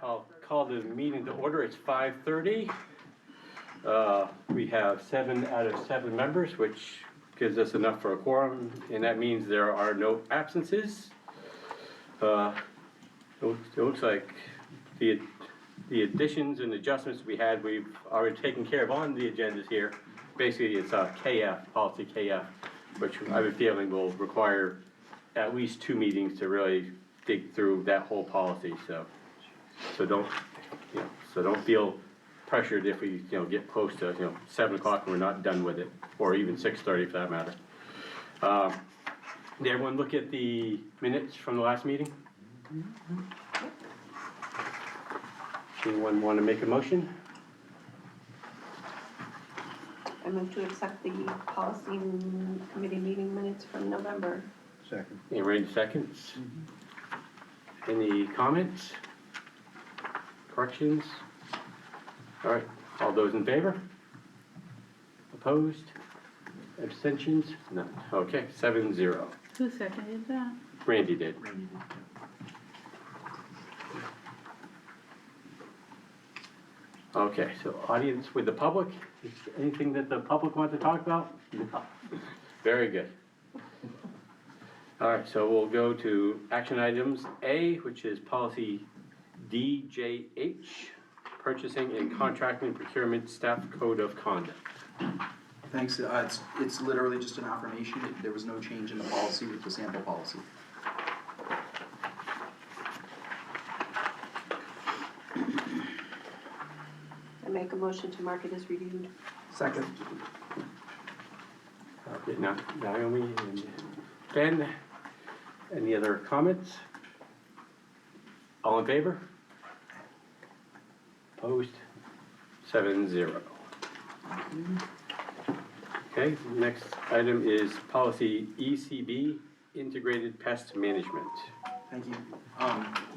I'll call the meeting to order. It's 5:30. We have 7 out of 7 members, which gives us enough for a quorum, and that means there are no absences. It looks like the additions and adjustments we had, we've already taken care of on the agendas here. Basically, it's KF, policy KF, which I have a feeling will require at least 2 meetings to really dig through that whole policy. So don't feel pressured if we get close to 7 o'clock and we're not done with it, or even 6:30 for that matter. Did everyone look at the minutes from the last meeting? Anyone want to make a motion? I move to accept the policy committee meeting minutes from November. Second. Any range seconds? Any comments? Corrections? All right, all those in favor? Opposed? Abstentions? None. Okay, 7-0. Who seconded that? Randy did. Okay, so audience with the public, is there anything that the public wants to talk about? No. Very good. All right, so we'll go to action items A, which is policy DJH, purchasing and contracting procurement staff code of conduct. Thanks. It's literally just an affirmation. There was no change in the policy with the sample policy. I make a motion to mark it as reviewed. Second. Okay, now Naomi and Ben, any other comments? All in favor? Opposed? 7-0. Okay, next item is policy ECB, integrated pest management. Thank you.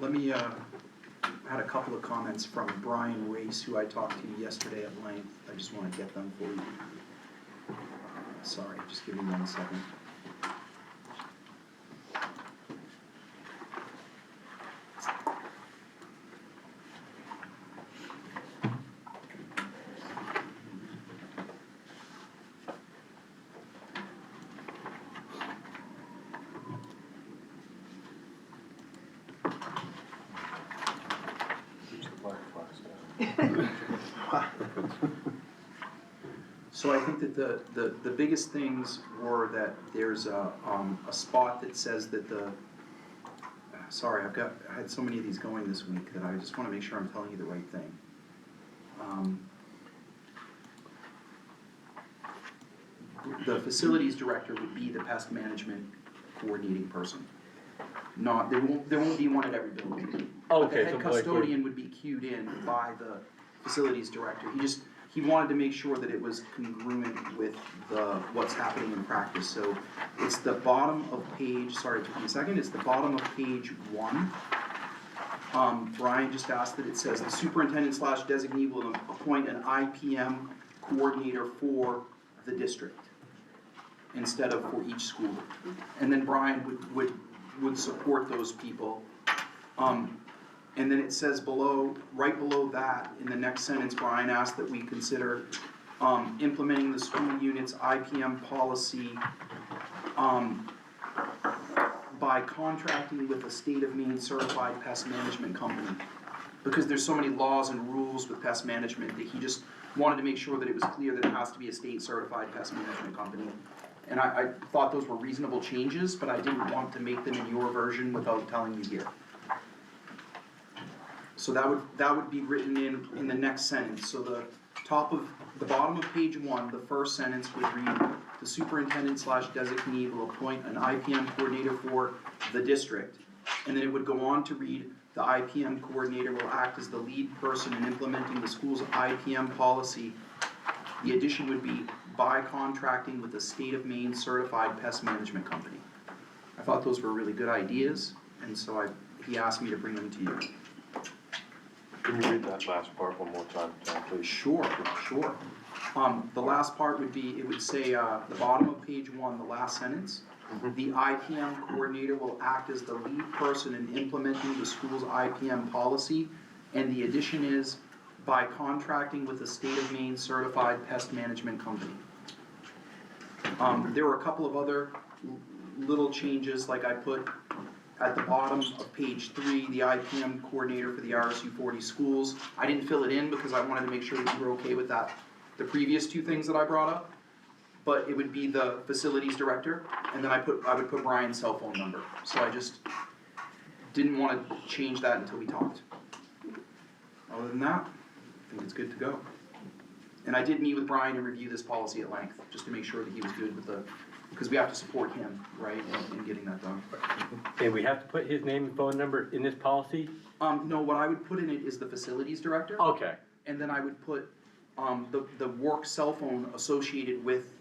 Let me, had a couple of comments from Brian Race, who I talked to yesterday at length. I just want to get them for you. Sorry, just give me 1 second. So I think that the biggest things were that there's a spot that says that sorry, I had so many of these going this week that I just want to make sure I'm telling you the right thing. The facilities director would be the pest management coordinating person. There won't be one at every building. Okay, The head custodian would be cued in by the facilities director. He wanted to make sure that it was congruent with what's happening in practice. So it's the bottom of page, sorry, it took me a second, it's the bottom of page 1. Brian just asked that it says the superintendent / designee will appoint an IPM coordinator for the district instead of for each school. And then Brian would support those people. And then it says right below that, in the next sentence, Brian asked that we consider implementing the school unit's IPM policy by contracting with a state of Maine certified pest management company. Because there's so many laws and rules with pest management that he just wanted to make sure that it was clear that it has to be a state certified pest management company. And I thought those were reasonable changes, but I didn't want to make them in your version without telling you here. So that would be written in the next sentence. So the bottom of page 1, the first sentence would read, the superintendent / designee will appoint an IPM coordinator for the district. And then it would go on to read, the IPM coordinator will act as the lead person in implementing the school's IPM policy. The addition would be by contracting with a state of Maine certified pest management company. I thought those were really good ideas, and so he asked me to bring them to you. Can you read that last part one more time, John, please? Sure. The last part would be, it would say, the bottom of page 1, the last sentence. The IPM coordinator will act as the lead person in implementing the school's IPM policy. And the addition is by contracting with a state of Maine certified pest management company. There were a couple of other little changes, like I put at the bottom of page 3, the IPM coordinator for the RSU 40 schools. I didn't fill it in because I wanted to make sure that you were okay with that, the previous two things that I brought up. But it would be the facilities director, and then I would put Brian's cell phone number. So I just didn't want to change that until we talked. Other than that, I think it's good to go. And I did meet with Brian and review this policy at length, just to make sure that he was good with the, because we have to support him, right, in getting that done. And we have to put his name and phone number in this policy? No, what I would put in it is the facilities director. Okay, And then I would put, the work cell phone associated with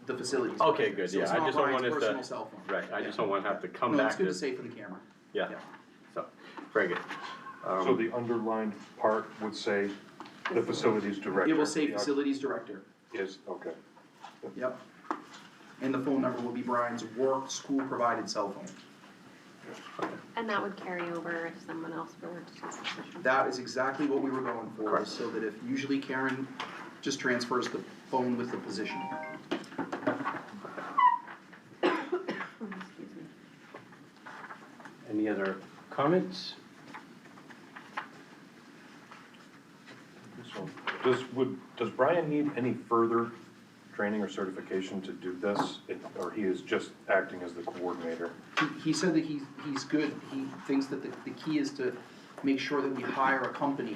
the facilities. okay, director. good, So yeah, it's I not just don't Brian's want us personal to, cell phone. right, I just Yeah. don't want to have to come No, back it's good to, to say for the camera. yeah, Yeah. so, very good. So the underlined part would say the facilities director. It will say facilities director, Is, okay. yep. And the phone number will be Brian's work, school-provided cell phone. And that would carry over if someone else were to take the position. That is exactly what we were going for, Correct. so that if, usually Karen just transfers the phone with the position. Excuse me. Any other comments? So, does Brian need any further training or certification to do this? Or he is just acting as the coordinator? He said that he's good, he thinks that the key is to make sure that we hire a company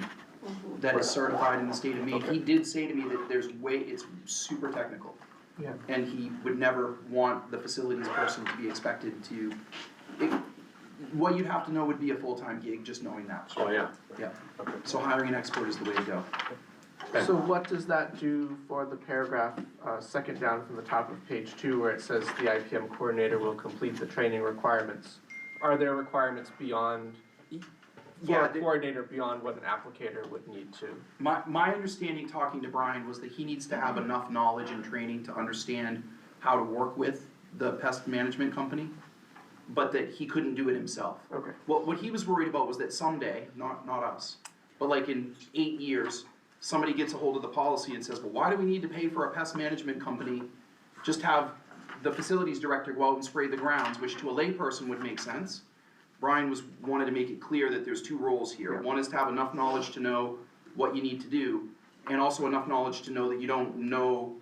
that is certified in the state of Maine. He did say to me that it's super technical. Yeah. And he would never want the facilities person to be expected to, what you'd have to know would be a full-time gig, just knowing that. Oh, yeah. Yeah, Okay. so hiring an expert is the way to go. So what does that do for the paragraph, second down from the top of page 2, where it says the IPM coordinator will complete the training requirements? Are there requirements beyond, for Yeah, a coordinator beyond what an applicator would need to? my understanding, talking to Brian, was that he needs to have enough knowledge and training to understand how to work with the pest management company, but that he couldn't do it himself. Okay. What he was worried about was that someday, not us, but like in 8 years, somebody gets a hold of the policy and says, well, why do we need to pay for a pest management company? Just have the facilities director go out and spray the grounds, which to a layperson would make sense. Brian wanted to make it clear that there's two roles here. Yeah. One is to have enough knowledge to know what you need to do, and also enough knowledge to know that you don't know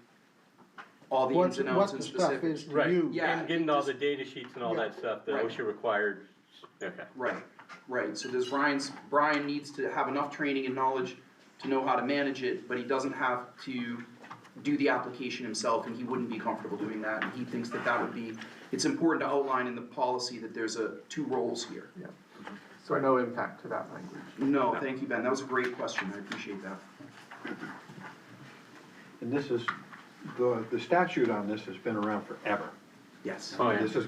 all the ins and outs and specifics. What the stuff is to Right. you. Yeah, And getting all the data sheets and all Yeah. that stuff, the Right. OSHA required, okay. Right, so Brian needs to have enough training and knowledge to know how to manage it, but he doesn't have to do the application himself, and he wouldn't be comfortable doing that, and he thinks that would be, it's important to outline in the policy that there's two roles here. Yeah. So no impact to that language? No, thank you, Ben, that was a great question, I appreciate that. And this is, the statute on this has been around forever. Yes. Oh, yeah. This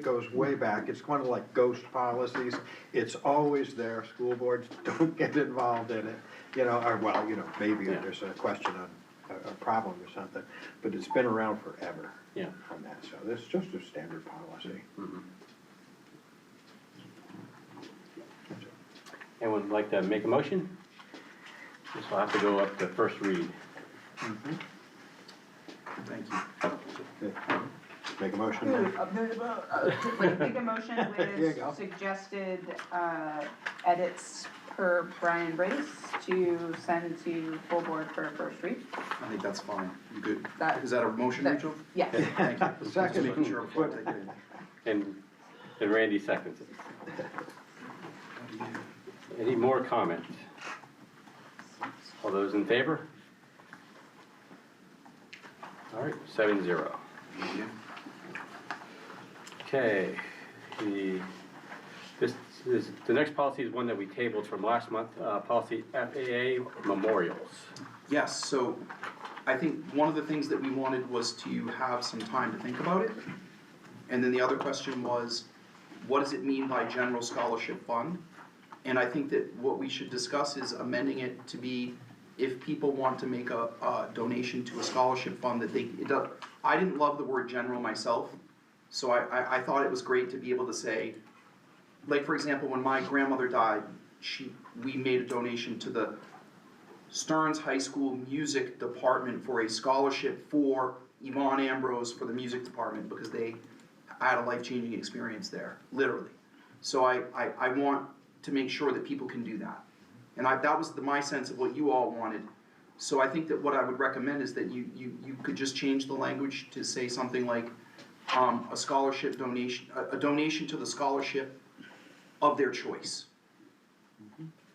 goes way back, it's kind of like ghost policies, it's always there, school boards don't get involved in it, or maybe Yeah. there's a question on a problem or something, but it's been around forever. Yeah. On that, so this is just a standard policy. Anyone would like to make a motion? This will have to go up to first read. Thank you. Make a motion? Make a motion There you go. with suggested edits per Brian Brace to send to full board for a first read. I think that's fine, you good? That- Is that a motion, that- Rachel? Yes. Thank you. Just Second. making sure before I take it in. And Randy seconds it. Any more comments? All those in favor? All right, 7-0. Thank you. Okay, the next policy is one that we tabled from last month, policy FAA memorials. Yes, so I think one of the things that we wanted was to have some time to think about it. And then the other question was, what does it mean by general scholarship fund? And I think that what we should discuss is amending it to be, if people want to make a donation to a scholarship fund, that I didn't love the word general myself, so I thought it was great to be able to say, like, for example, when my grandmother died, we made a donation to the Stearns High School Music Department for a scholarship for Yvonne Ambrose for the music department because they had a life-changing experience there, literally. So I want to make sure that people can do that. And that was my sense of what you all wanted. So I think that what I would recommend is that you could just change the language to say something like a scholarship donation, a donation to the scholarship of their choice.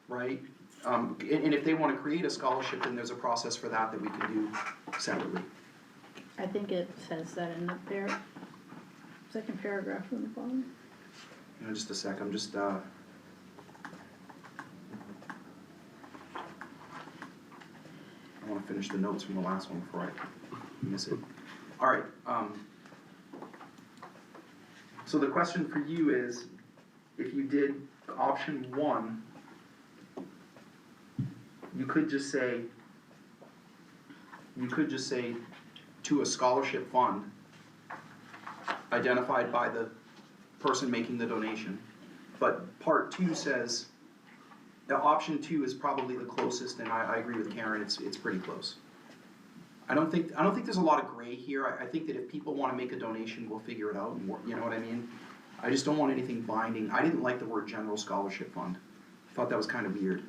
Right? And if they want to create a scholarship, then there's a process for that we can do separately. I think it says that in the second paragraph from the bottom. You know, just a sec, I'm just, I wanna finish the notes from the last one before I miss it. Alright, so the question for you is, if you did option 1, you could just say to a scholarship fund identified by the person making the donation. But part 2 says, option 2 is probably the closest, and I agree with Karen, it's pretty close. I don't think there's a lot of gray here. I think that if people wanna make a donation, we'll figure it out, and you know what I mean? I just don't want anything binding. I didn't like the word general scholarship fund. I thought that was kind of weird.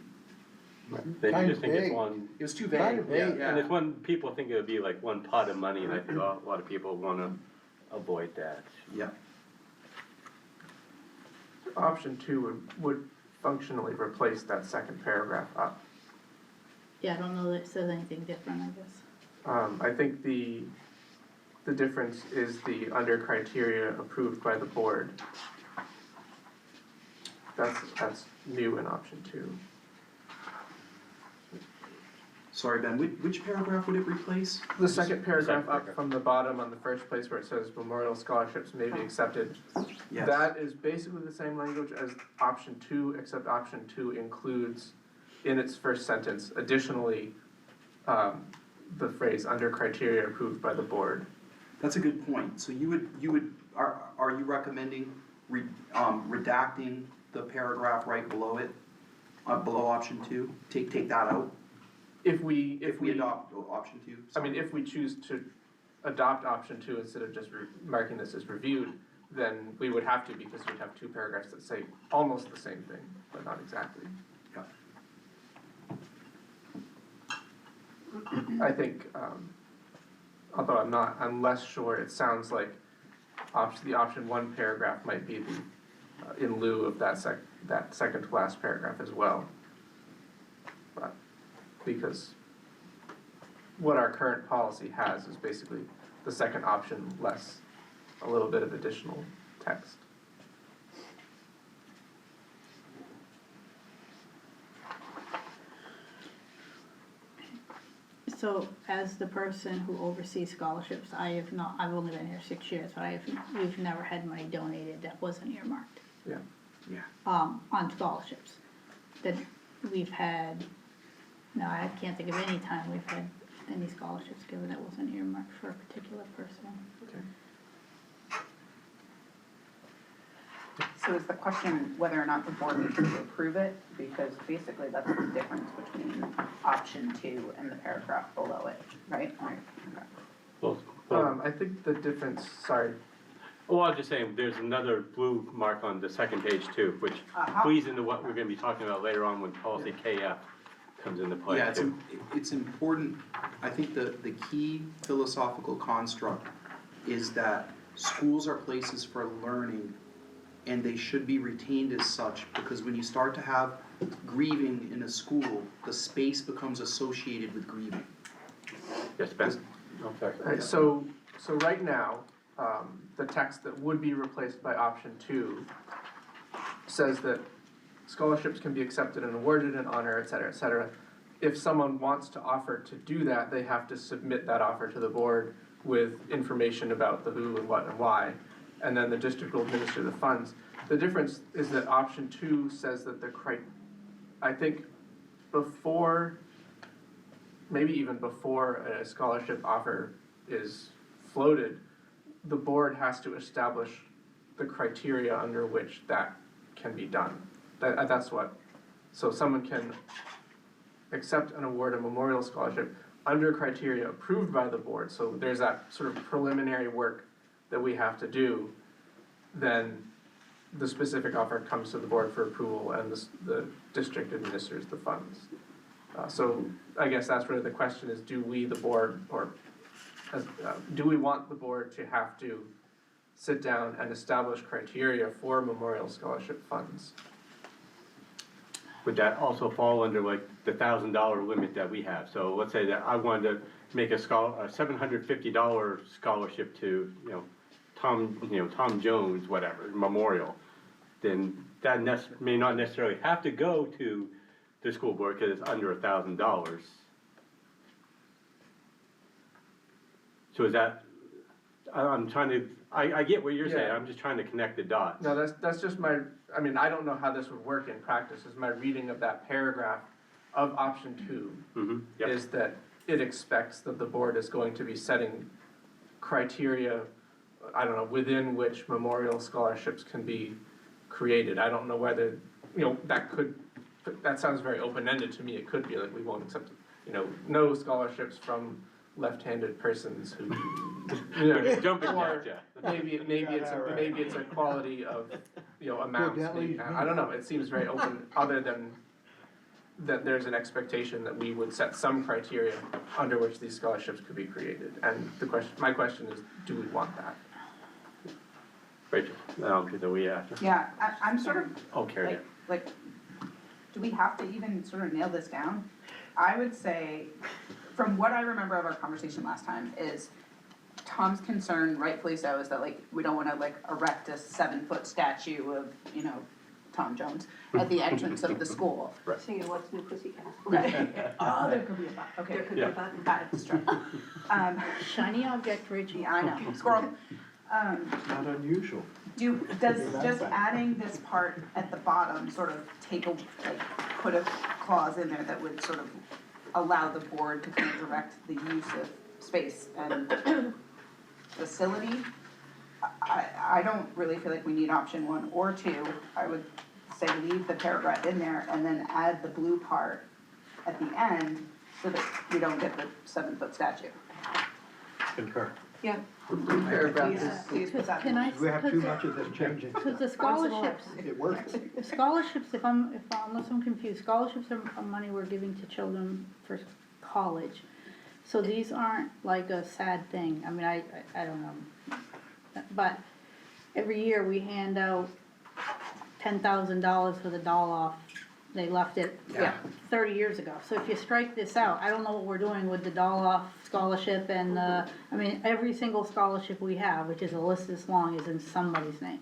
Then you Kinda just think it's vague. one, It was too Kind vague, of vague. and it's one, people think it would be like one pot of money, and I think a lot of people wanna avoid that. Yeah. Option 2 would functionally replace that second paragraph up. Yeah, I don't know that it says anything different, I guess. I think the difference is the under criteria approved by the board. That's new in option 2. Sorry, Ben, which paragraph would it replace? The second paragraph up paragraph. from the bottom on the first place where it says memorial scholarships may be accepted. Yes. That is basically the same language as option 2, except option 2 includes in its first sentence additionally the phrase under criteria approved by the board. That's a good point. So are you recommending redacting the paragraph right below it, below option 2? Take that out? If we Adopt option 2? I mean, if we choose to adopt option 2 instead of just marking this as reviewed, then we would have to, because we'd have 2 paragraphs that say almost the same thing, but not exactly. Yeah. I think, although I'm less sure, it sounds like the option 1 paragraph might be in lieu of that second to last paragraph as well. But, because what our current policy has is basically the second option less a little bit of additional text. So as the person who oversees scholarships, I've only been here 6 years, but we've never had money donated that wasn't earmarked, Yeah. Yeah. on scholarships. That we've had, no, I can't think of any time we've had any scholarships given that wasn't earmarked for a particular person. Okay. So is the question whether or not the board needs to approve it? Because basically that's the difference between option 2 and the paragraph below it, right? Right. Okay. Well, I think the difference, sorry, well, I was just saying, there's another blue mark on the second page too, which plays into what we're gonna be talking about later on when policy KF comes into play Yeah, too. it's important. I think the key philosophical construct is that schools are places for learning, and they should be retained as such, because when you start to have grieving in a school, the space becomes associated with grieving. Yes, Ben? Oh, sorry. Alright, so right now, the text that would be replaced by option 2 says that scholarships can be accepted and awarded in honor, et cetera, et cetera. If someone wants to offer to do that, they have to submit that offer to the board with information about the who and what and why, and then the district will administer the funds. The difference is that option 2 says that I think before, maybe even before a scholarship offer is floated, the board has to establish the criteria under which that can be done. That's what So someone can accept and award a memorial scholarship under criteria approved by the board, so there's that sort of preliminary work that we have to do, then the specific offer comes to the board for approval and the district administers the funds. So I guess that's really the question is, do we, the board, do we want the board to have to sit down and establish criteria for memorial scholarship funds? Would that also fall under like the $1,000 limit that we have? So let's say that I wanted to make a $750 scholarship to, Tom Jones, whatever, memorial. Then that may not necessarily have to go to the school board because it's under $1,000. So is that, I'm trying to, I get what you're saying, Yeah. I'm just trying to connect the dots. No, that's just I mean, I don't know how this would work in practice, is my reading of that paragraph of option 2 Yep. is that it expects that the board is going to be setting criteria, I don't know, within which memorial scholarships can be created. I don't know whether, that sounds very open-ended to me. It could be like we won't accept, no scholarships from left-handed persons who, Jumping or at ya. maybe it's a quality of, amounts. I don't know, it seems very open, other than that there's an expectation that we would set some criteria under which these scholarships could be created. And my question is, do we want that? Rachel, I don't think that we have to. Yeah, I'm sort of Oh, Carrie. like, do we have to even sort of nail this down? I would say, from what I remember of our conversation last time, is Tom's concern, rightfully so, is that like, we don't wanna like erect a 7-foot statue of, Tom Jones at the entrance of the school. Singing What's New Pussycat. Right. Oh, there could be a button, okay. There could be a button. That's true. Shiny object, Rachel. Yeah, I know, squirrel. Not unusual. Does just adding this part at the bottom sort of put a clause in there that would sort of allow the board to kind of direct the use of space and facility? I don't really feel like we need option 1 or 2. I would say leave the paragraph in there and then add the blue part at the end so that we don't get the 7-foot statue. Concur. Yeah. The blue paragraph is, Please put that. Can I? We have too much of this changing. Because the Once in a while. scholarships, It works. scholarships, unless I'm confused, scholarships are money we're giving to children for college. So these aren't like a sad thing, I mean, I don't know. But every year we hand out $10,000 for the doll off, they left it 30 years ago. So if you strike this out, I don't know what we're doing with the doll off scholarship and every single scholarship we have, which is a list this long, is in somebody's name.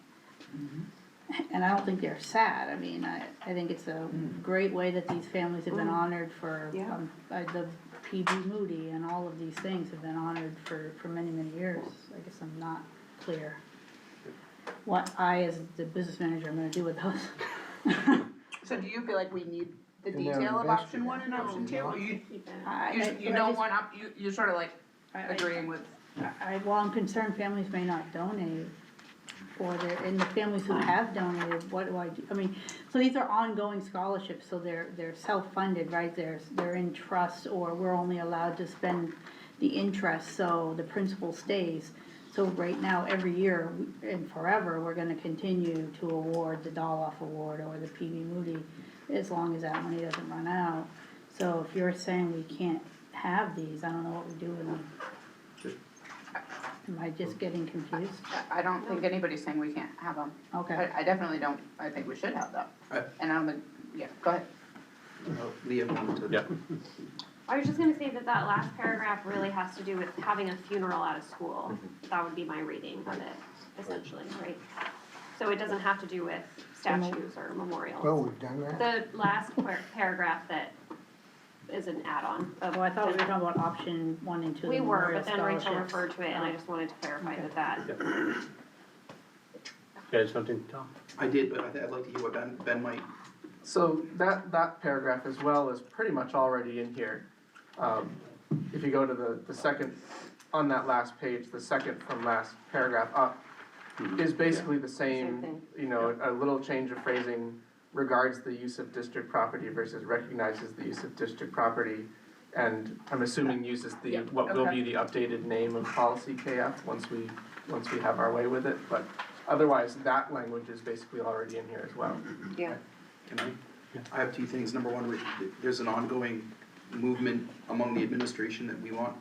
And I don't think they're sad, I mean, I think it's a great way that these families have been honored for, Yeah. the PB Moody and all of these things have been honored for many, many years. I guess I'm not clear what I, as the business manager, am gonna do with those. So do you feel like we need the And they're detail of invested. option 1 and option 2? Or you I don't just- want you're sort of like I- agreeing with, Well, I'm concerned families may not donate, and the families who have donated, what do I do? I mean, so these are ongoing scholarships, so they're self-funded, right? They're in trust, or we're only allowed to spend the interest, so the principal stays. So right now, every year and forever, we're gonna continue to award the Doll-Off Award or the PB Moody, as long as that money doesn't run out. So if you're saying we can't have these, I don't know what we do with them. Am I just getting confused? I don't think anybody's saying we can't have them. Okay. I definitely don't, I think we should have them. Right. And I don't think, yeah, go ahead. Leah wanted to. Yep. I was just gonna say that last paragraph really has to do with having a funeral at a school. That would be my reading of it, essentially, right? So it doesn't have to do with statues or memorials. Well, we've done that. The last paragraph that is an add-on of. Well, I thought we were talking about option 1 and 2. We the were, memorial but then Rachel scholarships. referred to it, and I just wanted to clarify Okay. that. You had something, Tom? I did, but I'd like to hear what Ben might. so that paragraph as well is pretty much already in here. If you go to the second, on that last page, the second from last paragraph up, is basically the Same same, thing. a little change of phrasing, regards the use of district property versus recognizes the use of district property. And I'm assuming uses the, Yeah, what will okay. be the updated name of policy KF once we have our way with it, but otherwise, that language is basically already in here as well. Yeah, Can I have two things. Number one, there's an ongoing movement among the administration that we want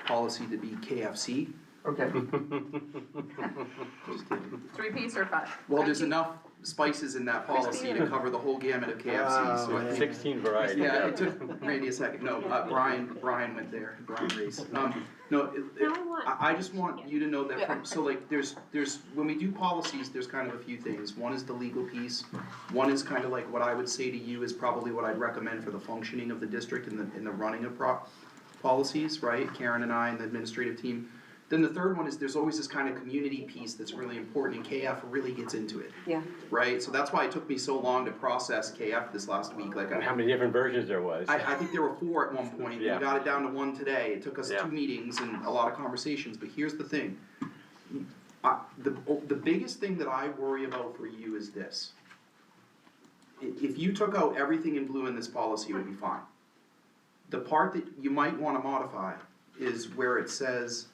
policy to be KFC. Okay, Just kidding. 3-piece or 5? Well, there's enough spices in that policy to cover the whole gamut of KFC, so I think. 16 varieties. Yeah, it took Randy a second. No, Brian went there, Brian Race. No, Now I want. I just want you to know that from, so like, there's, when we do policies, there's kind of a few things. One is the legal piece. One is kind of like what I would say to you is probably what I'd recommend for the functioning of the district and the running of policies, right? Karen and I and the administrative team. Then the third one is there's always this kind of community piece that's really important, and KF really gets into it, yeah. right? So that's why it took me so long to process KF this last week, like And how many different versions there was. I think there were 4 at one point, we Yeah. got it down to 1 today, it took us Yeah. 2 meetings and a lot of conversations, but here's the thing. The biggest thing that I worry about for you is this. If you took out everything in blue in this policy, it would be fine. The part that you might wanna modify is where it says,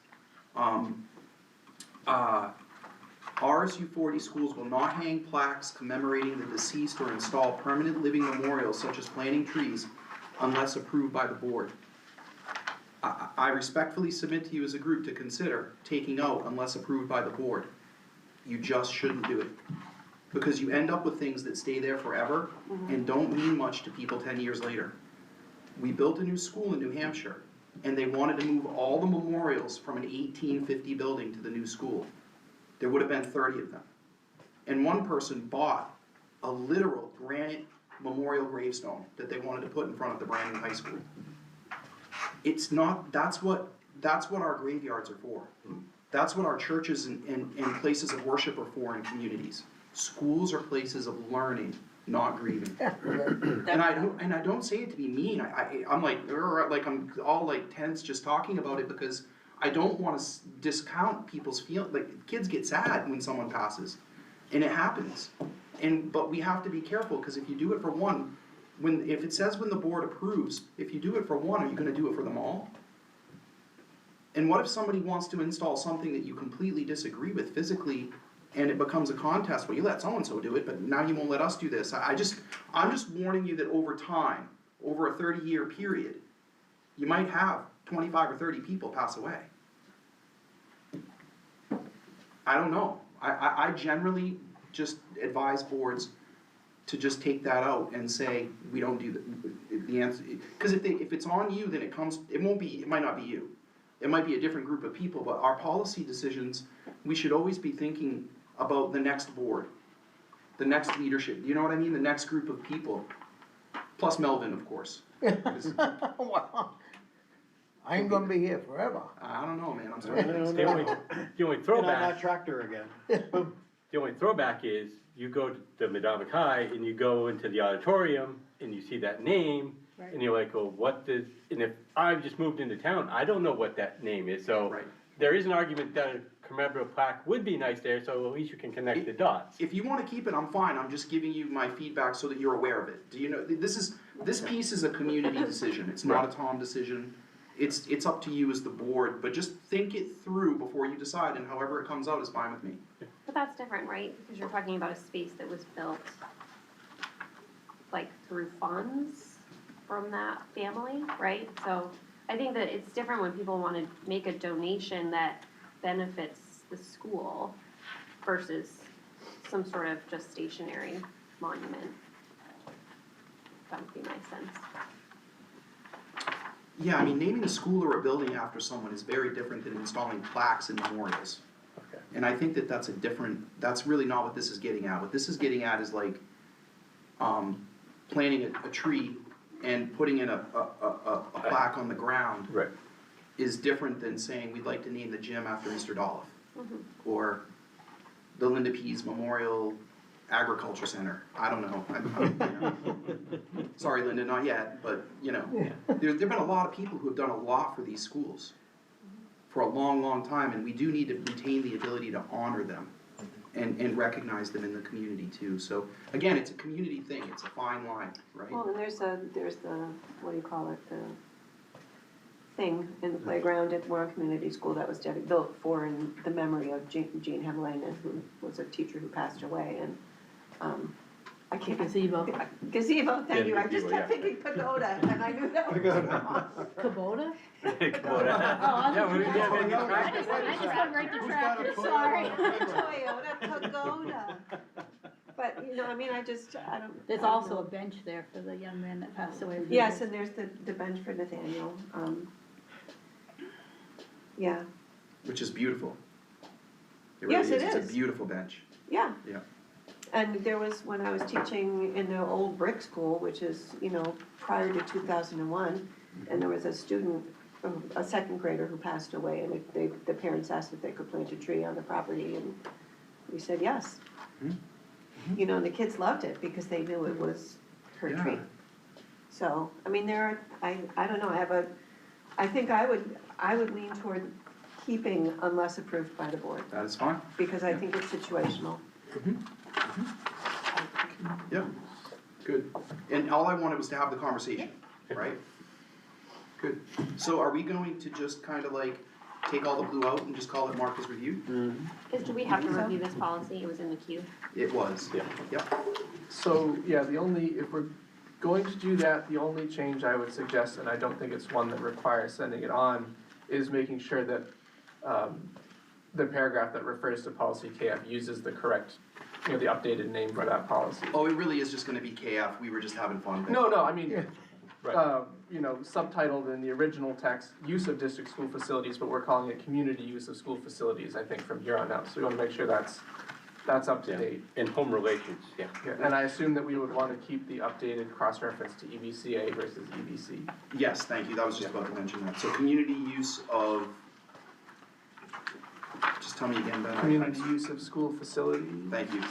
RSU 40 schools will not hang plaques commemorating the deceased or install permanent living memorials such as planting trees unless approved by the board. I respectfully submit to you as a group to consider taking out unless approved by the board. You just shouldn't do it. Because you end up with things that stay there forever and don't mean much to people 10 years later. We built a new school in New Hampshire, and they wanted to move all the memorials from an 1850 building to the new school. There would have been 30 of them. And one person bought a literal granite memorial gravestone that they wanted to put in front of the brand new high school. It's not, that's what our graveyards are for. That's what our churches and places of worship are for in communities. Schools are places of learning, not grieving. And I don't say it to be mean, I'm like I'm all like tense just talking about it because I don't wanna discount people's like, kids get sad when someone passes, and it happens. But we have to be careful, cause if you do it for one, if it says when the board approves, if you do it for one, are you gonna do it for them all? And what if somebody wants to install something that you completely disagree with physically, and it becomes a contest, well, you let so-and-so do it, but now you won't let us do this. I'm just warning you that over time, over a 30-year period, you might have 25 or 30 people pass away. I don't know. I generally just advise boards to just take that out and say, we don't do the answer. Because if it's on you, then it might not be you. It might be a different group of people, but our policy decisions, we should always be thinking about the next board, the next leadership, you know what I mean? The next group of people, plus Melvin, of course. 'Cause Well, I ain't gonna be here forever. I don't know, man, I'm sorry. The only Get on that throwback, tractor again. the only throwback is you go to Madomic High and you go into the auditorium and you see that name and you're like, well, and if I've just moved into town, I don't know what that name is, so Right. there is an argument that a commemorative plaque would be nice there, so at least you can connect the dots. If you wanna keep it, I'm fine, I'm just giving you my feedback so that you're aware of it. Do you know, this piece is a community decision, it's not a Tom decision. It's up to you as the board, but just think it through before you decide, and however it comes out is fine with me. But that's different, right? Because you're talking about a space that was built like through funds from that family, right? So I think that it's different when people want to make a donation that benefits the school versus some sort of just stationary monument. That would be my sense. Yeah, I mean, naming a school or a building after someone is very different than installing plaques and memorials. Okay. And I think that that's really not what this is getting at. What this is getting at is like, planting a tree and putting in a plaque on the ground Right. is different than saying we'd like to name the gym after Mr. Dolph. Or the Linda Pease Memorial Agriculture Center, I don't know. You know. Sorry, Linda, not yet, but, you know, there've been a lot of people who have done a lot for these schools for a long, long time, and we do need to retain the ability to honor them. and recognize them in the community too. So again, it's a community thing, it's a fine line, right? Well, and there's the, what do you call it, the thing in the playground at Warren Community School that was built for in the memory of Jean Hemelaine, who was a teacher who passed away, and, I can't. Gazebo. Gazebo, thank you, Yeah, I just gazebo, kept yeah. thinking pagoda, and I knew that was wrong. Kubota? Yeah, we I did. just went right to tractor, sorry. Toyota pagoda. But, you know, I mean, I don't. There's I don't also know. a bench there for the young man that passed away. Yes, and there's the bench for Nathaniel, yeah, Which is beautiful. It Yes, really it It's is. a beautiful bench. yeah. Yeah. And there was, when I was teaching in the old brick school, which is, you know, prior to 2001, and there was a student, a second grader who passed away, and the parents asked if they could plant a tree on the property, and we said yes. You know, and the kids loved it because they knew it was her Yeah. tree. So, I mean, I don't know, I think I would lean toward keeping unless approved by the board, That is fine. because I think it's situational. Yep, good. And all I wanted was to have the conversation, right? Good. So are we going to just kind of like take all the blue out and just call it marked as reviewed? Do we have to review this policy? It was in the queue. It was. Yeah. Yep. So, yeah, if we're going to do that, the only change I would suggest, and I don't think it's one that requires sending it on, is making sure that, the paragraph that refers to policy KF uses the correct, the updated name for that policy. Oh, it really is just gonna be KF, we were just having fun. No, I mean, Right. Subtitled in the original text, use of district school facilities, but we're calling it community use of school facilities, I think, from here on out. So we wanna make sure that's up to Yeah. date. And home relations, yeah. Yeah, and I assume that we would wanna keep the updated cross-reference to EBCA versus EBC. Yes, thank you, that was just about to mention that. So community use of, just tell me again, Ben. Community use of school facilities. Thank you.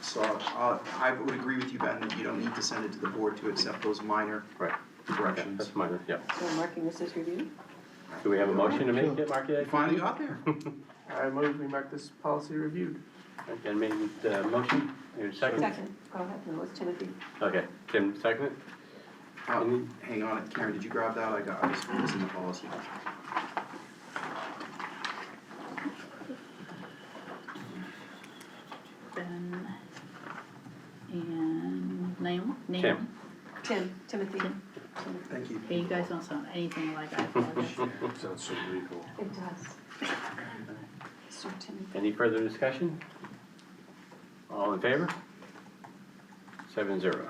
So, I would agree with you, Ben, that you don't need to send it to the board to accept those minor Right. corrections. That's mine, yeah. So I'm marking this as reviewed? Do we have a motion to make it, mark You it? finally got there. I move we mark this policy reviewed. Okay, made the motion, and second? Second, go ahead, no, it's Timothy. Okay, Tim, second? Hang on, Karen, did you grab that? I just put this in the policy. Ben and Naomi? Tim. Timothy. Tim. Thank you. Hey, you guys don't sound anything like I thought. Sounds so legal. It does. Sir Timothy. Any further discussion? All in favor? 7-0.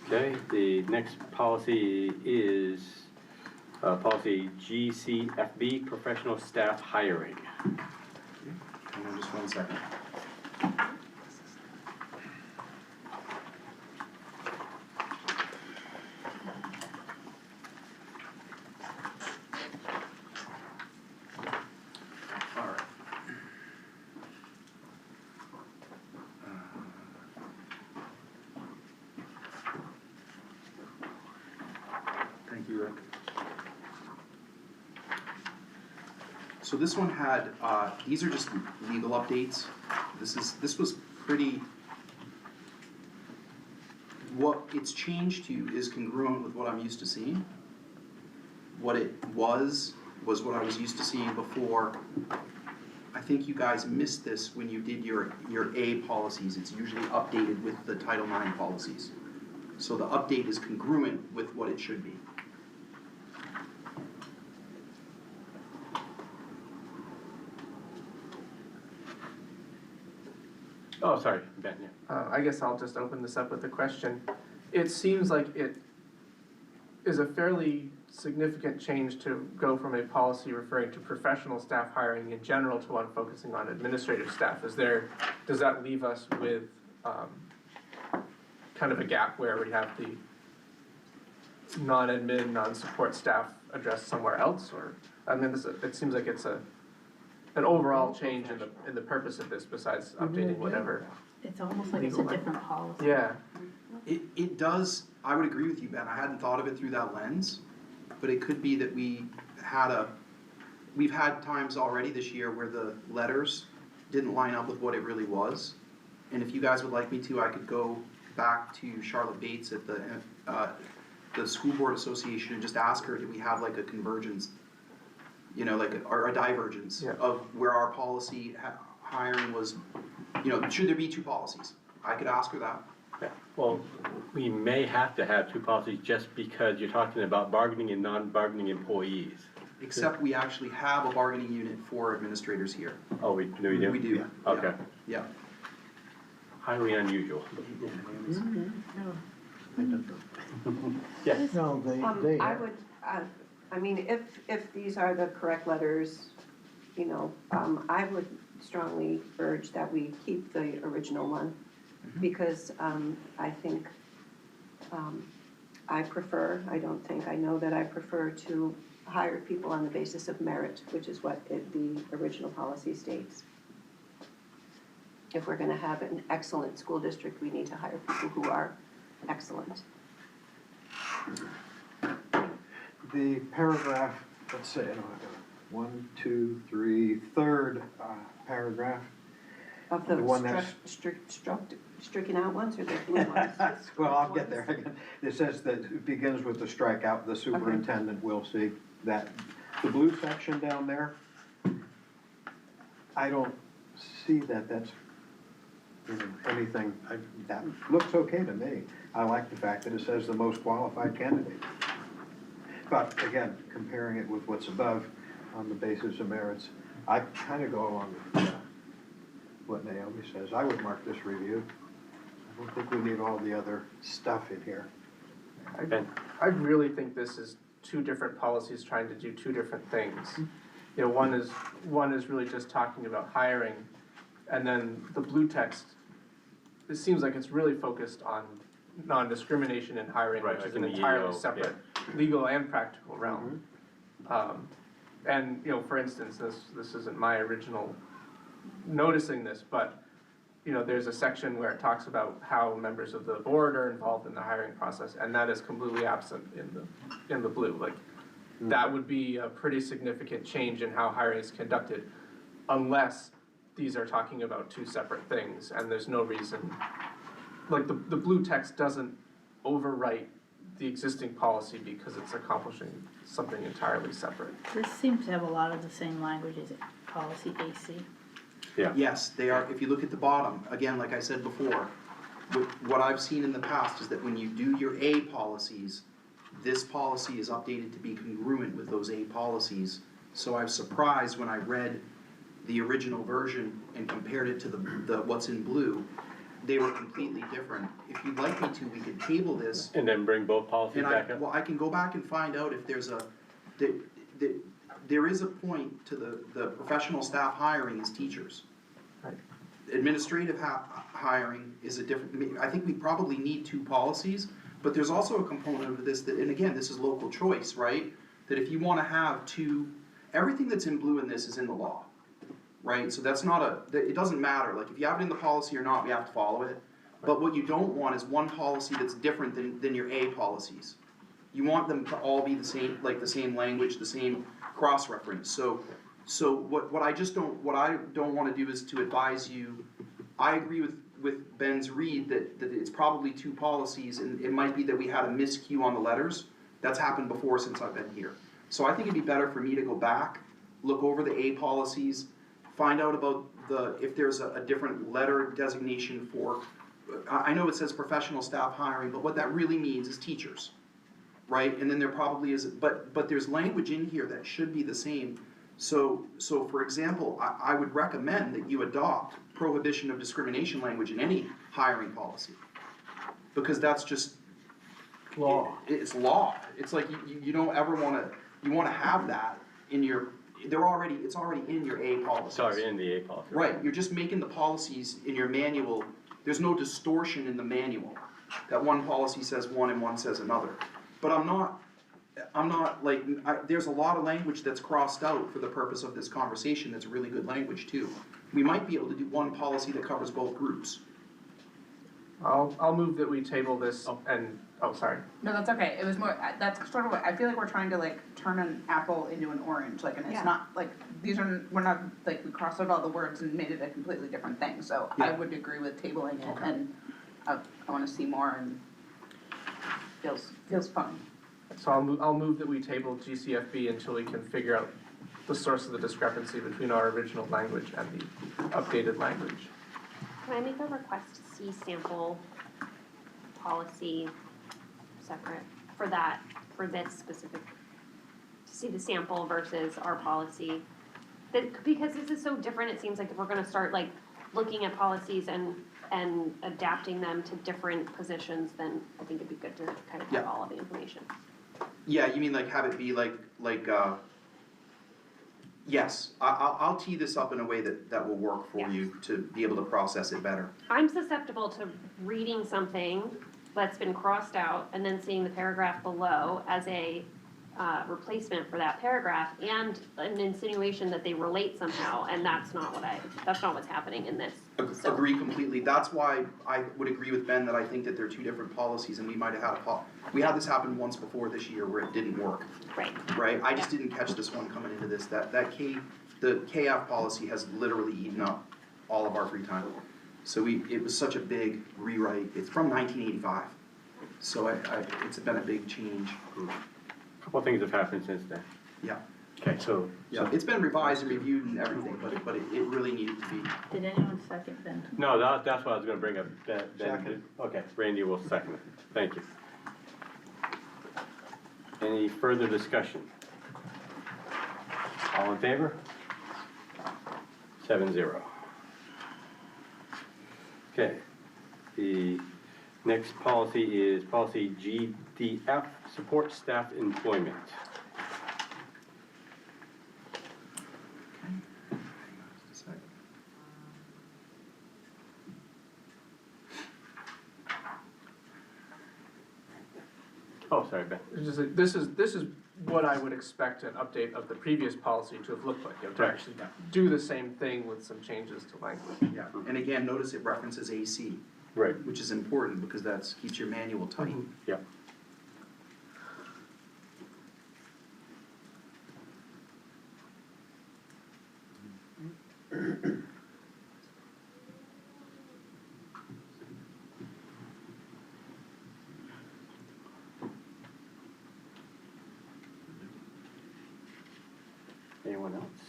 Okay, the next policy is policy GCFB, professional staff hiring. Hang on just 1 second. All right. Thank you, Rick. So this one had, these are just legal updates. This was pretty, what it's changed to is congruent with what I'm used to seeing. What it was what I was used to seeing before. I think you guys missed this when you did your A policies. It's usually updated with the Title IX policies. So the update is congruent with what it should be. Oh, sorry, Ben, yeah. I guess I'll just open this up with a question. It seems like it is a fairly significant change to go from a policy referring to professional staff hiring in general to one focusing on administrative staff. Does that leave us with kind of a gap where we have the non-admin, non-support staff addressed somewhere else? Or, I mean, it seems like it's an overall change in the purpose of this besides updating whatever. It's almost like it's a different policy. Yeah, It does, I would agree with you, Ben, I hadn't thought of it through that lens, but it could be that we we've had times already this year where the letters didn't line up with what it really was. And if you guys would like me to, I could go back to Charlotte Bates at the School Board Association and just ask her, do we have like a convergence? You know, like, or a divergence Yeah. of where our policy hiring was, you know, should there be two policies? I could ask her that. Yeah, well, we may have to have two policies just because you're talking about bargaining and non-bargaining employees. Except we actually have a bargaining unit for administrators here. Oh, we do? We do. Okay, Yeah. highly unusual. Yes, No, they I have. would, I mean, if these are the correct letters, you know, I would strongly urge that we keep the original one, because, I think, I know that I prefer to hire people on the basis of merit, which is what the original policy states. If we're gonna have an excellent school district, we need to hire people who are excellent. The paragraph, let's say, I don't have one, two, three, third paragraph. Of the The one that's- stricken out ones or the blue ones? Well, I'll get there. It says that it begins with the strikeout, the superintendent will see that. The blue section down there, I don't see that that's, you know, anything, that looks okay to me. I like the fact that it says the most qualified candidate. But again, comparing it with what's above on the basis of merits, I kind of go along with what Naomi says. I would mark this reviewed. I don't think we need all the other stuff in here. I really think this is two different policies trying to do two different things. You know, one is really just talking about hiring, and then the blue text, it seems like it's really focused on non-discrimination in hiring, Right, which is like an in the entirely EO, separate legal and practical realm. And, you know, for instance, this isn't my original noticing this, but, you know, there's a section where it talks about how members of the board are involved in the hiring process, and that is completely absent in the blue. Like, that would be a pretty significant change in how hiring is conducted, unless these are talking about two separate things, and there's no reason, like, the blue text doesn't overwrite the existing policy because it's accomplishing something entirely separate. This seems to have a lot of the same language as policy AC. yeah. Yes, they are, if you look at the bottom, again, like I said before, what I've seen in the past is that when you do your A policies, this policy is updated to be congruent with those A policies. So I was surprised when I read the original version and compared it to the what's in blue. They were completely different. If you'd like me to, we could table this. And then bring both policies And back up? well, I can go back and find out if there's there is a point to the professional staff hiring as teachers. Right. Administrative hiring is a different, I mean, I think we probably need two policies, but there's also a component of this that, and again, this is local choice, right? That if you wanna have two, everything that's in blue in this is in the law, right? So that's not it doesn't matter, like if you have it in the policy or not, we have to follow it. But what you don't want is one policy that's different than your A policies. You want them to all be the same, like the same language, the same cross-reference. So what I don't wanna do is to advise you, I agree with Ben's read that it's probably two policies, and it might be that we had a miscue on the letters. That's happened before since I've been here. So I think it'd be better for me to go back, look over the A policies, find out about if there's a different letter designation for, I know it says professional staff hiring, but what that really means is teachers, right? And then there probably is, but there's language in here that should be the same. So for example, I would recommend that you adopt prohibition of discrimination language in any hiring policy. Because that's just Law. It's law. It's like you don't ever you wanna have that in your, it's already in your A policies. Sorry, in the A policy. Right, you're just making the policies in your manual, there's no distortion in the manual. That one policy says one and one says another. But I'm not like, there's a lot of language that's crossed out for the purpose of this conversation that's really good language too. We might be able to do one policy that covers both groups. I'll move that we table this sorry. No, that's okay, it was more, that's sort of what, I feel like we're trying to like turn an apple into an orange, like, and Yeah. it's not, like, we're not, like, we crossed out all the words and made it a completely different thing, so I Yeah. would agree with tabling it, Okay. and I wanna see more, and feels fun. So I'll move that we table GCFB until we can figure out the source of the discrepancy between our original language and the updated language. Can I make a request to see sample policy separate for that, for this specific, to see the sample versus our policy? Because this is so different, it seems like if we're gonna start like looking at policies and adapting them to different positions, then I think it'd be good to kind of have Yeah. all of the information. Yeah, you mean like have it be yes, I'll tee this up in a way that will work for you to be able to process it better. I'm susceptible to reading something that's been crossed out and then seeing the paragraph below as a replacement for that paragraph and an insinuation that they relate somehow, and that's not what's happening in this. So- Agree completely. That's why I would agree with Ben that I think that they're two different policies, and we might have had we had this happen once before this year where it didn't work, Right. right? I just didn't catch this one coming into this. The KF policy has literally eaten up all of our free time. So it was such a big rewrite. It's from 1985, so it's been a big change. Couple of things have happened since then. Yeah, Okay, so. yeah. It's been revised and reviewed and everything, but it really needed to be. Did anyone second then? No, that's what I was gonna bring up. Second. Okay, Randy will second it. Thank you. Any further discussion? All in favor? 7-0. Okay, the next policy is policy GDF, support staff employment. Oh, sorry, Ben. It's just like, this is what I would expect an update of the previous policy to have looked like, you know, to Right. actually do the same thing with some changes to language. Yeah, and again, notice it references AC, Right. which is important because that keeps your manual tight. Yeah. Anyone else?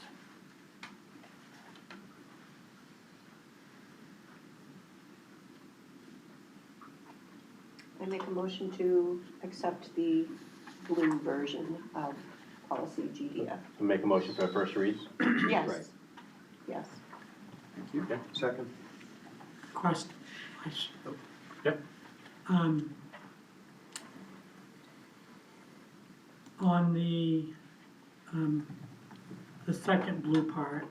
I make a motion to accept the blue version of policy GDF. Make a motion for a first read? Right. Yes, yes. Thank you. Okay. Second. Question. Yep. On the second blue part,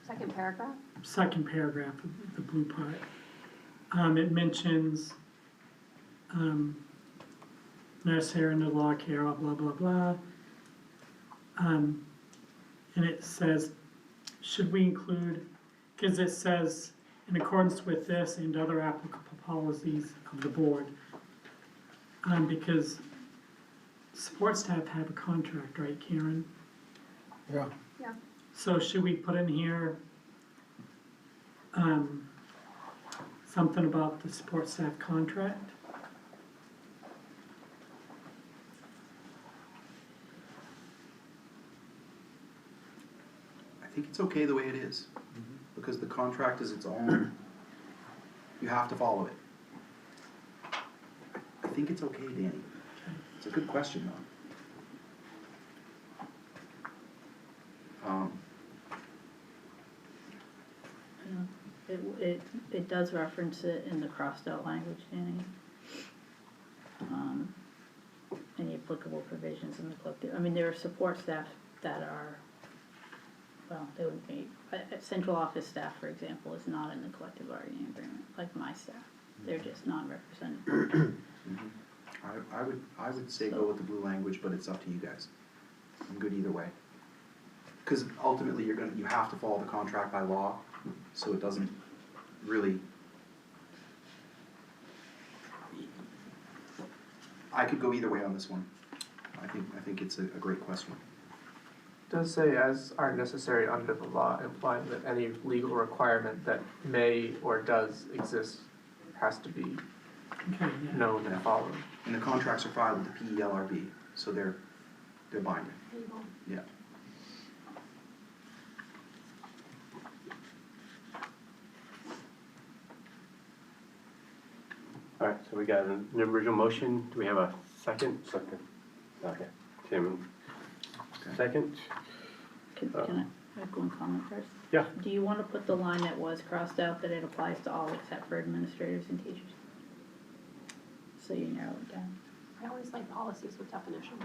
Second paragraph? second paragraph of the blue part, it mentions, nurse hair and the law care, blah, blah, blah. And it says, should we include, because it says, in accordance with this and other applicable policies of the board, because support staff have a contract, right, Karen? Yeah. Yeah. So should we put in here, something about the support staff contract? I think it's okay the way it is, because the contract is its own, you have to follow it. I think it's okay, Danny. It's a good question, though. It does reference it in the crossed out language, Danny. Any applicable provisions in the collective, I mean, there are support staff that are, well, they would be, central office staff, for example, is not in the collective bargaining agreement, like my staff. They're just non-represented. I would say go with the blue language, but it's up to you guys. I'm good either way. Because ultimately, you have to follow the contract by law, so it doesn't really. I could go either way on this one. I think it's a great question. Does say as are necessary under the law, implying that any legal requirement that may or does exist has to be Okay, yeah. known and followed. And the contracts are filed with the PELRB, so they're binding, yeah. All right, so we got an original motion. Do we have a second? Second. Okay, Tim, Okay. second. Can I make one comment first? Yeah. Do you wanna put the line that was crossed out that it applies to all except for administrators and teachers? So you narrow it down. I always like policies with definitions.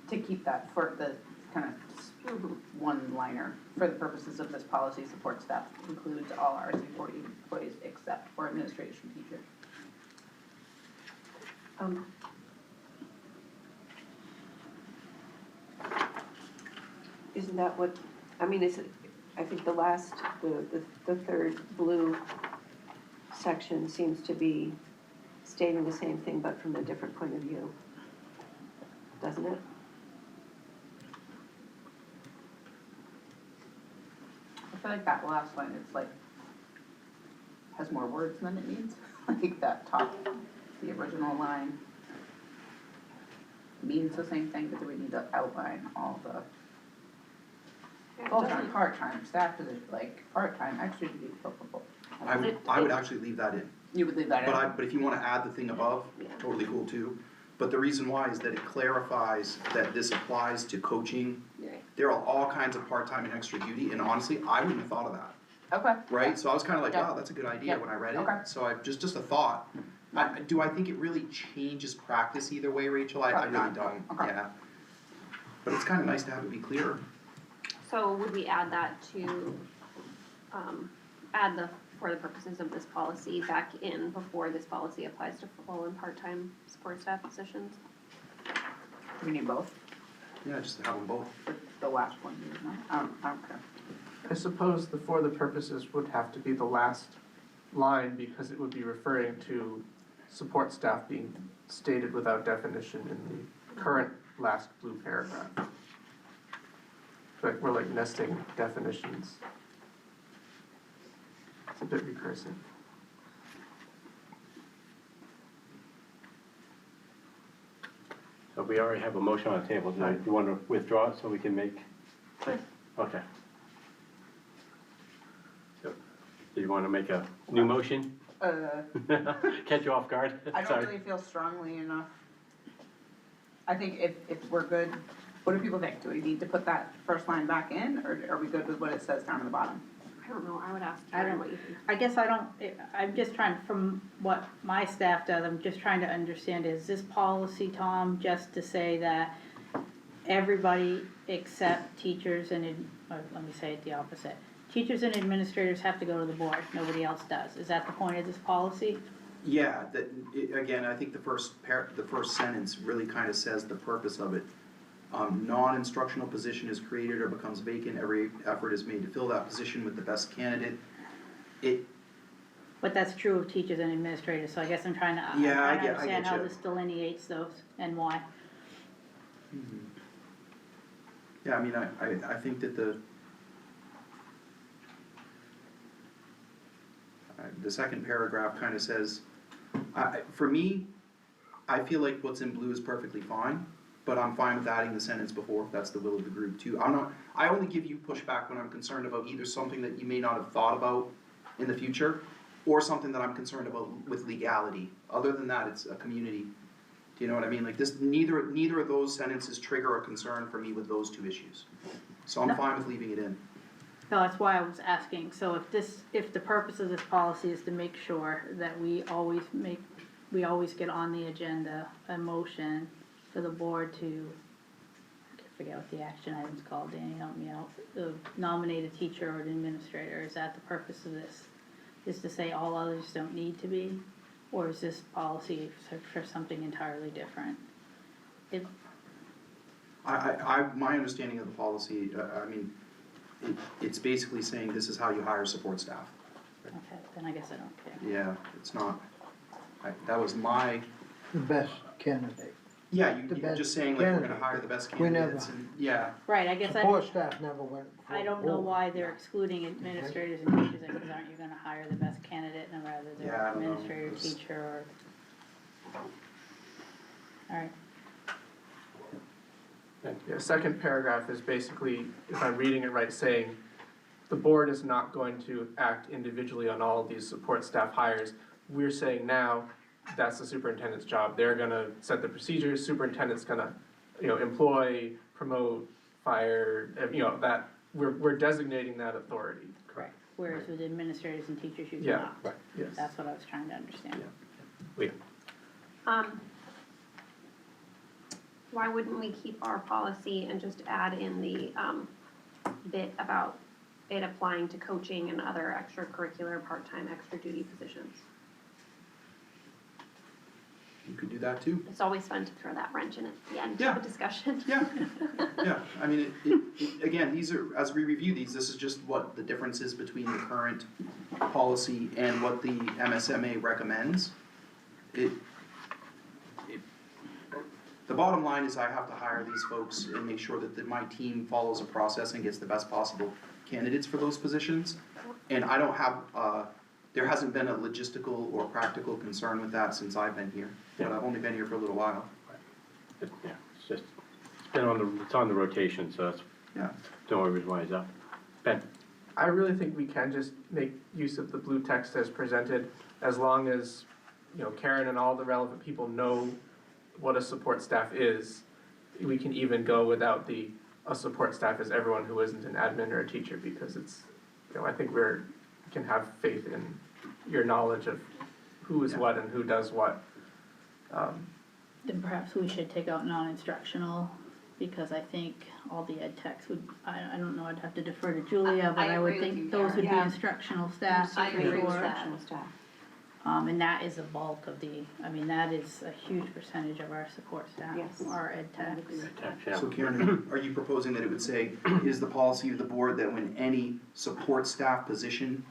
To keep that for the kind of one-liner, for the purposes of this policy, support staff includes all RSU 40 employees except for administrators and teachers. Isn't that what, I mean, is it, I think the last, the third blue section seems to be stating the same thing, but from a different point of view. Doesn't it? I feel like that last line, it's like, has more words than it needs. Like that top, the original line means the same thing, but do we need to outline all the full-time, part-time, staff position, like part-time, extra duty, blah, blah, blah. I would actually leave that in. You would leave that in? But if you wanna add the thing above, totally cool too. But the reason why is that it clarifies that this applies to coaching. Right. There are all kinds of part-time and extra duty, and honestly, I wouldn't have thought of that, Okay. right? So I was kinda like, Yeah. wow, that's a good idea Yeah. when I read it. Okay. So just a thought. Do I think it really changes practice either way, Rachel? I Probably really not. don't, Okay. yeah. But it's kinda nice to have it be clearer. So would we add that to, add the, for the purposes of this policy back in before this policy applies to full and part-time support staff positions? Do we need both? Yeah, just have them both. For the last one, you know? I don't care. I suppose the for the purposes would have to be the last line because it would be referring to support staff being stated without definition in the current last blue paragraph. But we're like nesting definitions. It's a bit recursive. So we already have a motion on the table. Do you want to withdraw it so we can make? Sure. Okay. So, do you want to make a new motion? Catch you off guard? I don't Sorry. really feel strongly enough. I think if we're good, what do people think? Do we need to put that first line back in, or are we good with what it says down at the bottom? I don't know, I would ask I Karen don't- what you think. I guess I don't, I'm just trying, from what my staff does, I'm just trying to understand, is this policy, Tom, just to say that everybody except teachers and, or let me say it the opposite. Teachers and administrators have to go to the board, nobody else does. Is that the point of this policy? Yeah, again, I think the first sentence really kind of says the purpose of it. Non-instructional position is created or becomes vacant, every effort is made to fill that position with the best candidate. But that's true of teachers and administrators, so I guess I'm trying to, Yeah, I get understand how you. this delineates those and why. Yeah, I mean, I think that the second paragraph kind of says, for me, I feel like what's in blue is perfectly fine, but I'm fine with adding the sentence before if that's the will of the group too. I only give you pushback when I'm concerned about either something that you may not have thought about in the future, or something that I'm concerned about with legality. Other than that, it's a community. Do you know what I mean? Like this, neither of those sentences trigger a concern for me with those two issues. So I'm No. fine with leaving it in. No, that's why I was asking, so if the purpose of this policy is to make sure that we always get on the agenda a motion for the board to, I forget what the action item's called, Danny, help me out, nominate a teacher or an administrator, is that the purpose of this? Is to say all others don't need to be, or is this policy for something entirely different? My understanding of the policy, it's basically saying this is how you hire support staff. Okay, then I guess I don't care. Yeah, it's not, that was my, The best candidate. yeah, The you're best just saying like, we're gonna candidate. hire the best We never- candidates and, yeah. Right, I guess Support staff never went for I don't the know board. why they're excluding administrators and teachers, because aren't you gonna hire the best candidate, and rather Yeah, I they're don't know, administrator, 'cause- teacher, or? Alright, Yeah, second paragraph is basically, if I'm reading it right, saying the board is not going to act individually on all of these support staff hires. We're saying now, that's the superintendent's job. They're gonna set the procedures, superintendent's gonna, employ, promote, fire, that, we're designating that authority. correct, whereas with administrators and teachers, you Yeah, cannot. right, yes. That's what I was trying to understand. Why wouldn't we keep our policy and just add in the, bit about it applying to coaching and other extracurricular, part-time, extra duty positions? You could do that too. It's always fun to throw that wrench in at the end Yeah. of a discussion. Yeah, yeah, I mean, again, these are, as we review these, this is just what the difference is between the current policy and what the MSMA recommends. The bottom line is I have to hire these folks and make sure that my team follows a process and gets the best possible candidates for those positions. And I don't have, there hasn't been a logistical or practical concern with that since I've been here, but I've only been here for a little while. Yeah, it's just, it's on the rotation, so that's Yeah. the only reason why it's up. Ben? I really think we can just make use of the blue text as presented, as long as, Karen and all the relevant people know what a support staff is. We can even go without a support staff is everyone who isn't an admin or a teacher, because it's, I think we can have faith in your knowledge of who is what and who does what. Then perhaps we should take out non-instructional, because I think all the ed techs would, I don't know, I'd have to defer to Julia, but I I would agree with think you, those would be Karen. instructional staff, I for agree with sure. instructional staff. And that is a bulk of that is a huge percentage of our support staff, Yes. our ed techs. So Karen, are you proposing that it would say, is the policy of the board that when any support staff position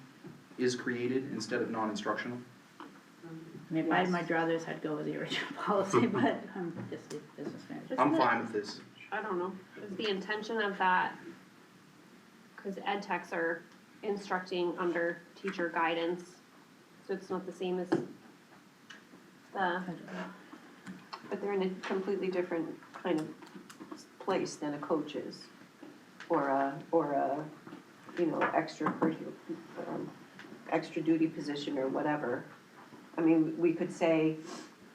is created instead of non-instructional? I mean, if I had my druthers, I'd go with the original policy, but I'm just a business manager. I'm fine with this. I don't know, is the intention of that, cause ed techs are instructing under teacher guidance, so it's not the same as the, But they're in a completely different kind of place than a coach is, or a extracurricular, extra duty position or whatever. I mean, we could say,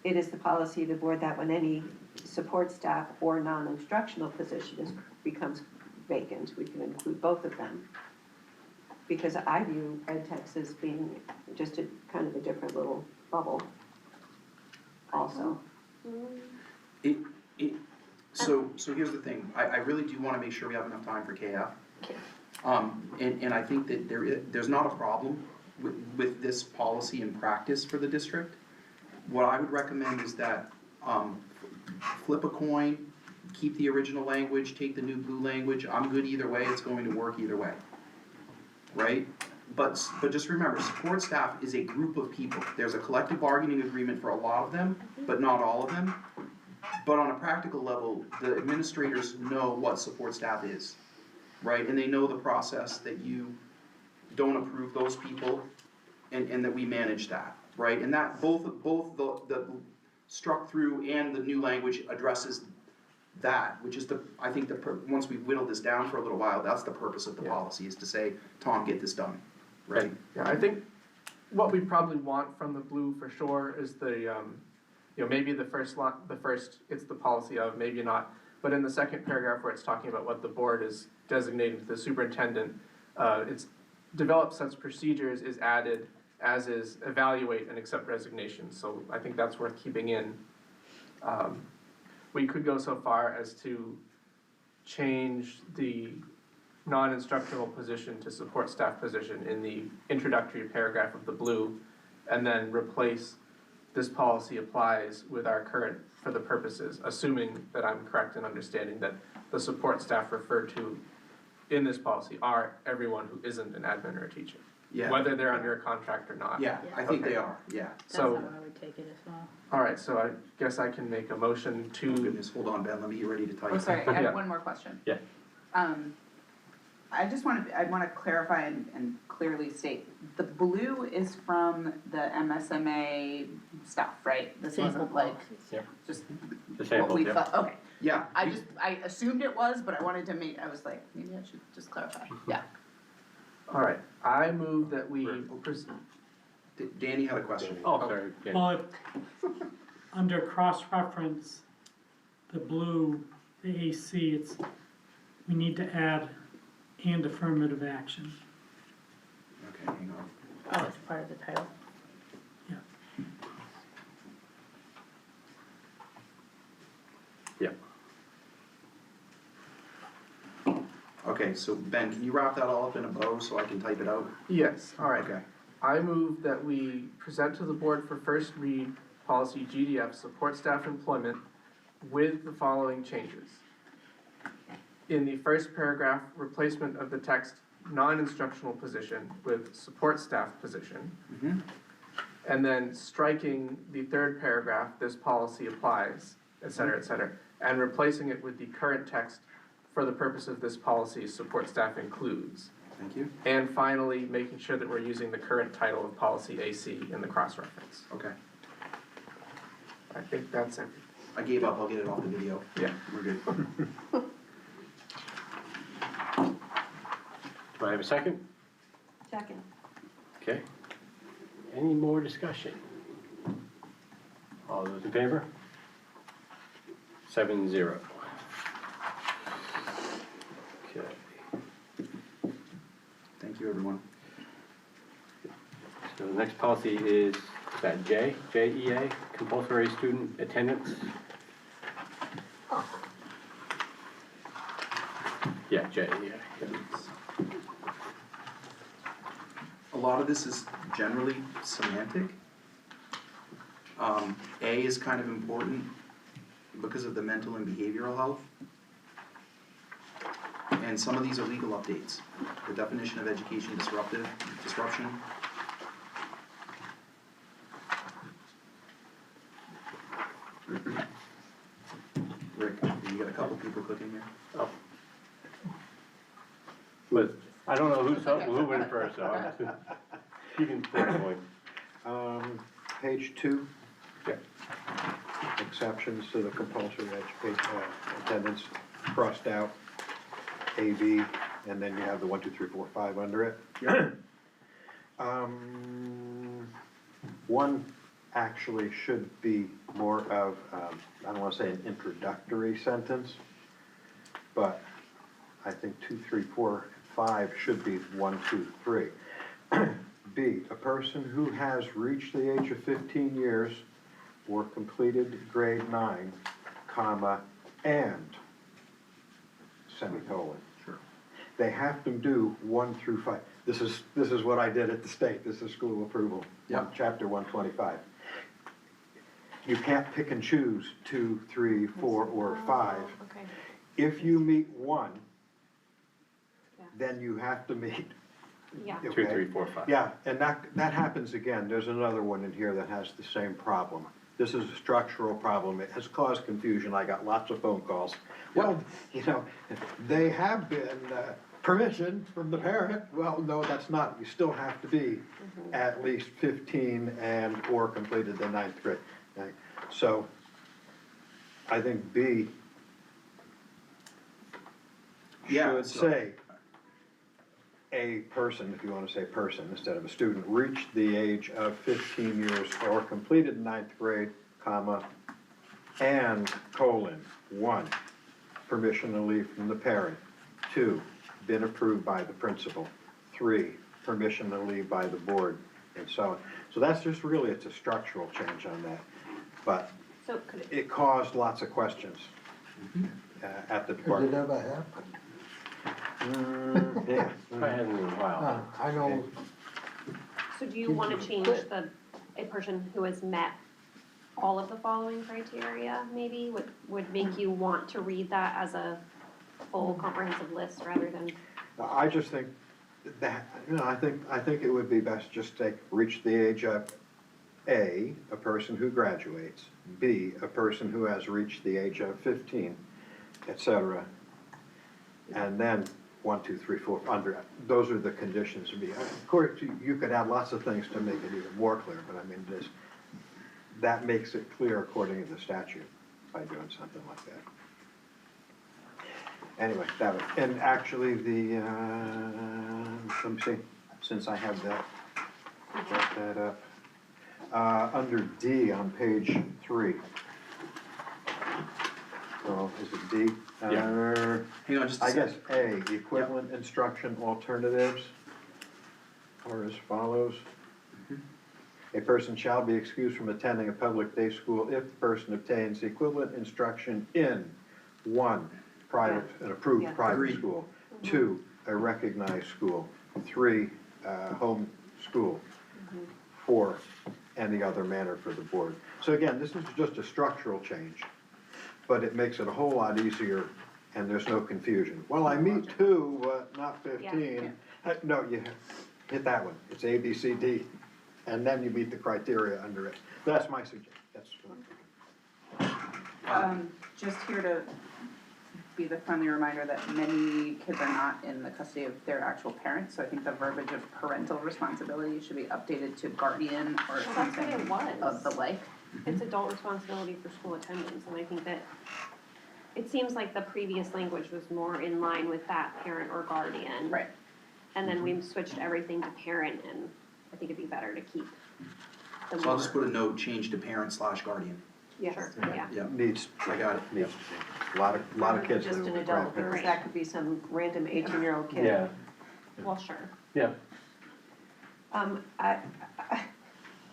it is the policy of the board that when any support staff or non-instructional position becomes vacant, we can include both of them. Because I view ed techs as being just a kind of a different little bubble also. So here's the thing, I really do wanna make sure we have enough time for KF. And I think that there's not a problem with this policy and practice for the district. What I would recommend is that, flip a coin, keep the original language, take the new blue language, I'm good either way, it's going to work either way. Right? But just remember, support staff is a group of people. There's a collective bargaining agreement for a lot of them, but not all of them. But on a practical level, the administrators know what support staff is, right? And they know the process that you don't approve those people and that we manage that, right? And that both the struck through and the new language addresses that, which is I think once we've whittled this down for a little while, that's the purpose of the policy, is to say, Tom, get this done, right? Yeah, I think what we probably want from the blue for sure is maybe the first, it's the policy of, maybe not. But in the second paragraph where it's talking about what the board is designating to the superintendent, it's develop such procedures is added, as is evaluate and accept resignations. So I think that's worth keeping in. We could go so far as to change the non-instructional position to support staff position in the introductory paragraph of the blue, and then replace this policy applies with our current for the purposes, assuming that I'm correct in understanding that the support staff referred to in this policy are everyone who isn't an admin or a teacher. Yeah. whether they're under a contract or not. Yeah, I think Okay. they are, yeah. That's So, how I would take it as well. all right, so I guess I can make a motion Oh to, goodness, hold on, Ben, let me get ready to type. Oh, sorry, I Yeah. have one more question. Yeah. I wanna clarify and clearly state, the blue is from the MSMA stuff, right? This Sample wasn't like, policies. Yeah. just The what sample, we yeah. thought, okay. Yeah. I assumed it was, but I wanted to make, I was like, maybe I should just clarify, yeah. all right, I move that we, Danny had a question. Oh, sorry. Yeah. Well, under cross-reference, the blue, the AC, we need to add and affirmative action. Okay, hang on. Oh, it's part of the title. Yeah. Okay, so Ben, can you wrap that all up in a bow so I can type it out? yes, all right. Okay. I move that we present to the board for first read policy GDF, support staff employment, with the following changes. In the first paragraph, replacement of the text non-instructional position with support staff position. Mm-hmm. And then striking the third paragraph, this policy applies, et cetera, and replacing it with the current text, for the purpose of this policy, support staff includes. Thank you. And finally, making sure that we're using the current title of policy AC in the cross-reference. Okay. I think that's it. I gave up, I'll get it off the video. Yeah. We're good. Do I have a second? Second. Okay. Any more discussion? All those in favor? 7-0. Okay. Thank you, everyone. So the next policy is that JEA, compulsory student attendance. Yeah, JEA. A lot of this is generally semantic. A is kind of important because of the mental and behavioral health. And some of these are legal updates. The definition of education disruption. Rick, you got a couple people clicking here. Oh. But I don't know who went first, so I'm just, you can take the point. Page 2. Yeah. Exceptions to the compulsory education, attendance, crossed out, AB, and then you have the 1, 2, 3, 4, 5 under it. One actually should be more of, I don't wanna say an introductory sentence, but I think 2, 3, 4, 5 should be 1, 2, 3. B, a person who has reached the age of 15 years or completed grade 9, comma, and semicolon. Sure. They have to do 1 through 5. This is what I did at the state, this is school approval. Yeah. Chapter 125. You can't pick and choose 2, 3, 4, or 5. Okay. If you meet 1, Yeah. then you have to meet. Yeah. 2, okay? 3, 4, 5. Yeah, and that happens again, there's another one in here that has the same problem. This is a structural problem, it has caused confusion, I got lots of phone calls. Well, you know, they have been, permission from the parent, well, no, that's not, you still have to be at least 15 and or completed the 9th grade. Okay? So, I think B Yeah, should so- say, a person, if you wanna say person instead of a student, reached the age of 15 years or completed 9th grade, comma, and colon, 1, permission to leave from the parent, 2, been approved by the principal, 3, permission to leave by the board, and so on. So that's just really, it's a structural change on that, but So could it, it caused lots of questions at the Has it department. ever happened? Yeah. I hadn't in a while. I know, so do you wanna change a person who has met all of the following criteria, maybe, would make you want to read that as a full comprehensive list rather than, I just think that, I think it would be best just to reach the age of A, a person who graduates, B, a person who has reached the age of 15, et cetera. And then 1, 2, 3, 4, under, those are the conditions to be. Of course, you could add lots of things to make it even more clear, but I mean, that makes it clear according to the statute by doing something like that. Anyway, that was, and actually let me see, since I have that, got that up. Under D on page 3. So is it D? Yeah. Hang on just a I second. guess A, equivalent instruction alternatives are as follows. A person shall be excused from attending a public day school if the person obtains equivalent instruction in 1, private, an approved Yeah. private Agreed. school, 2, a recognized school, 3, home school, 4, any other manner for the board. So again, this is just a structural change, but it makes it a whole lot easier and there's no confusion. Well, I meet 2, but not 15. No, you hit that one. It's A, B, C, D, and then you meet the criteria under it. That's my suggestion. That's what I'm Just here to be the friendly reminder that many kids are not in the custody of their actual parents, so I think the verbiage of parental responsibility should be updated to guardian or Well, that's what something it was. of the like. It's adult responsibility for school attendance, and I think that it seems like the previous language was more in line with that parent or guardian. Right. And then we switched everything to parent, and I think it'd be better to keep the So I'll just more- put a note, change to parent/guardian. Yes. Sure, yeah. Yeah. Needs, I got it. needs to be. A lot of kids Just live an with adult, because grandparents. that could be some random 18-year-old kid. Yeah, Well, sure. yeah.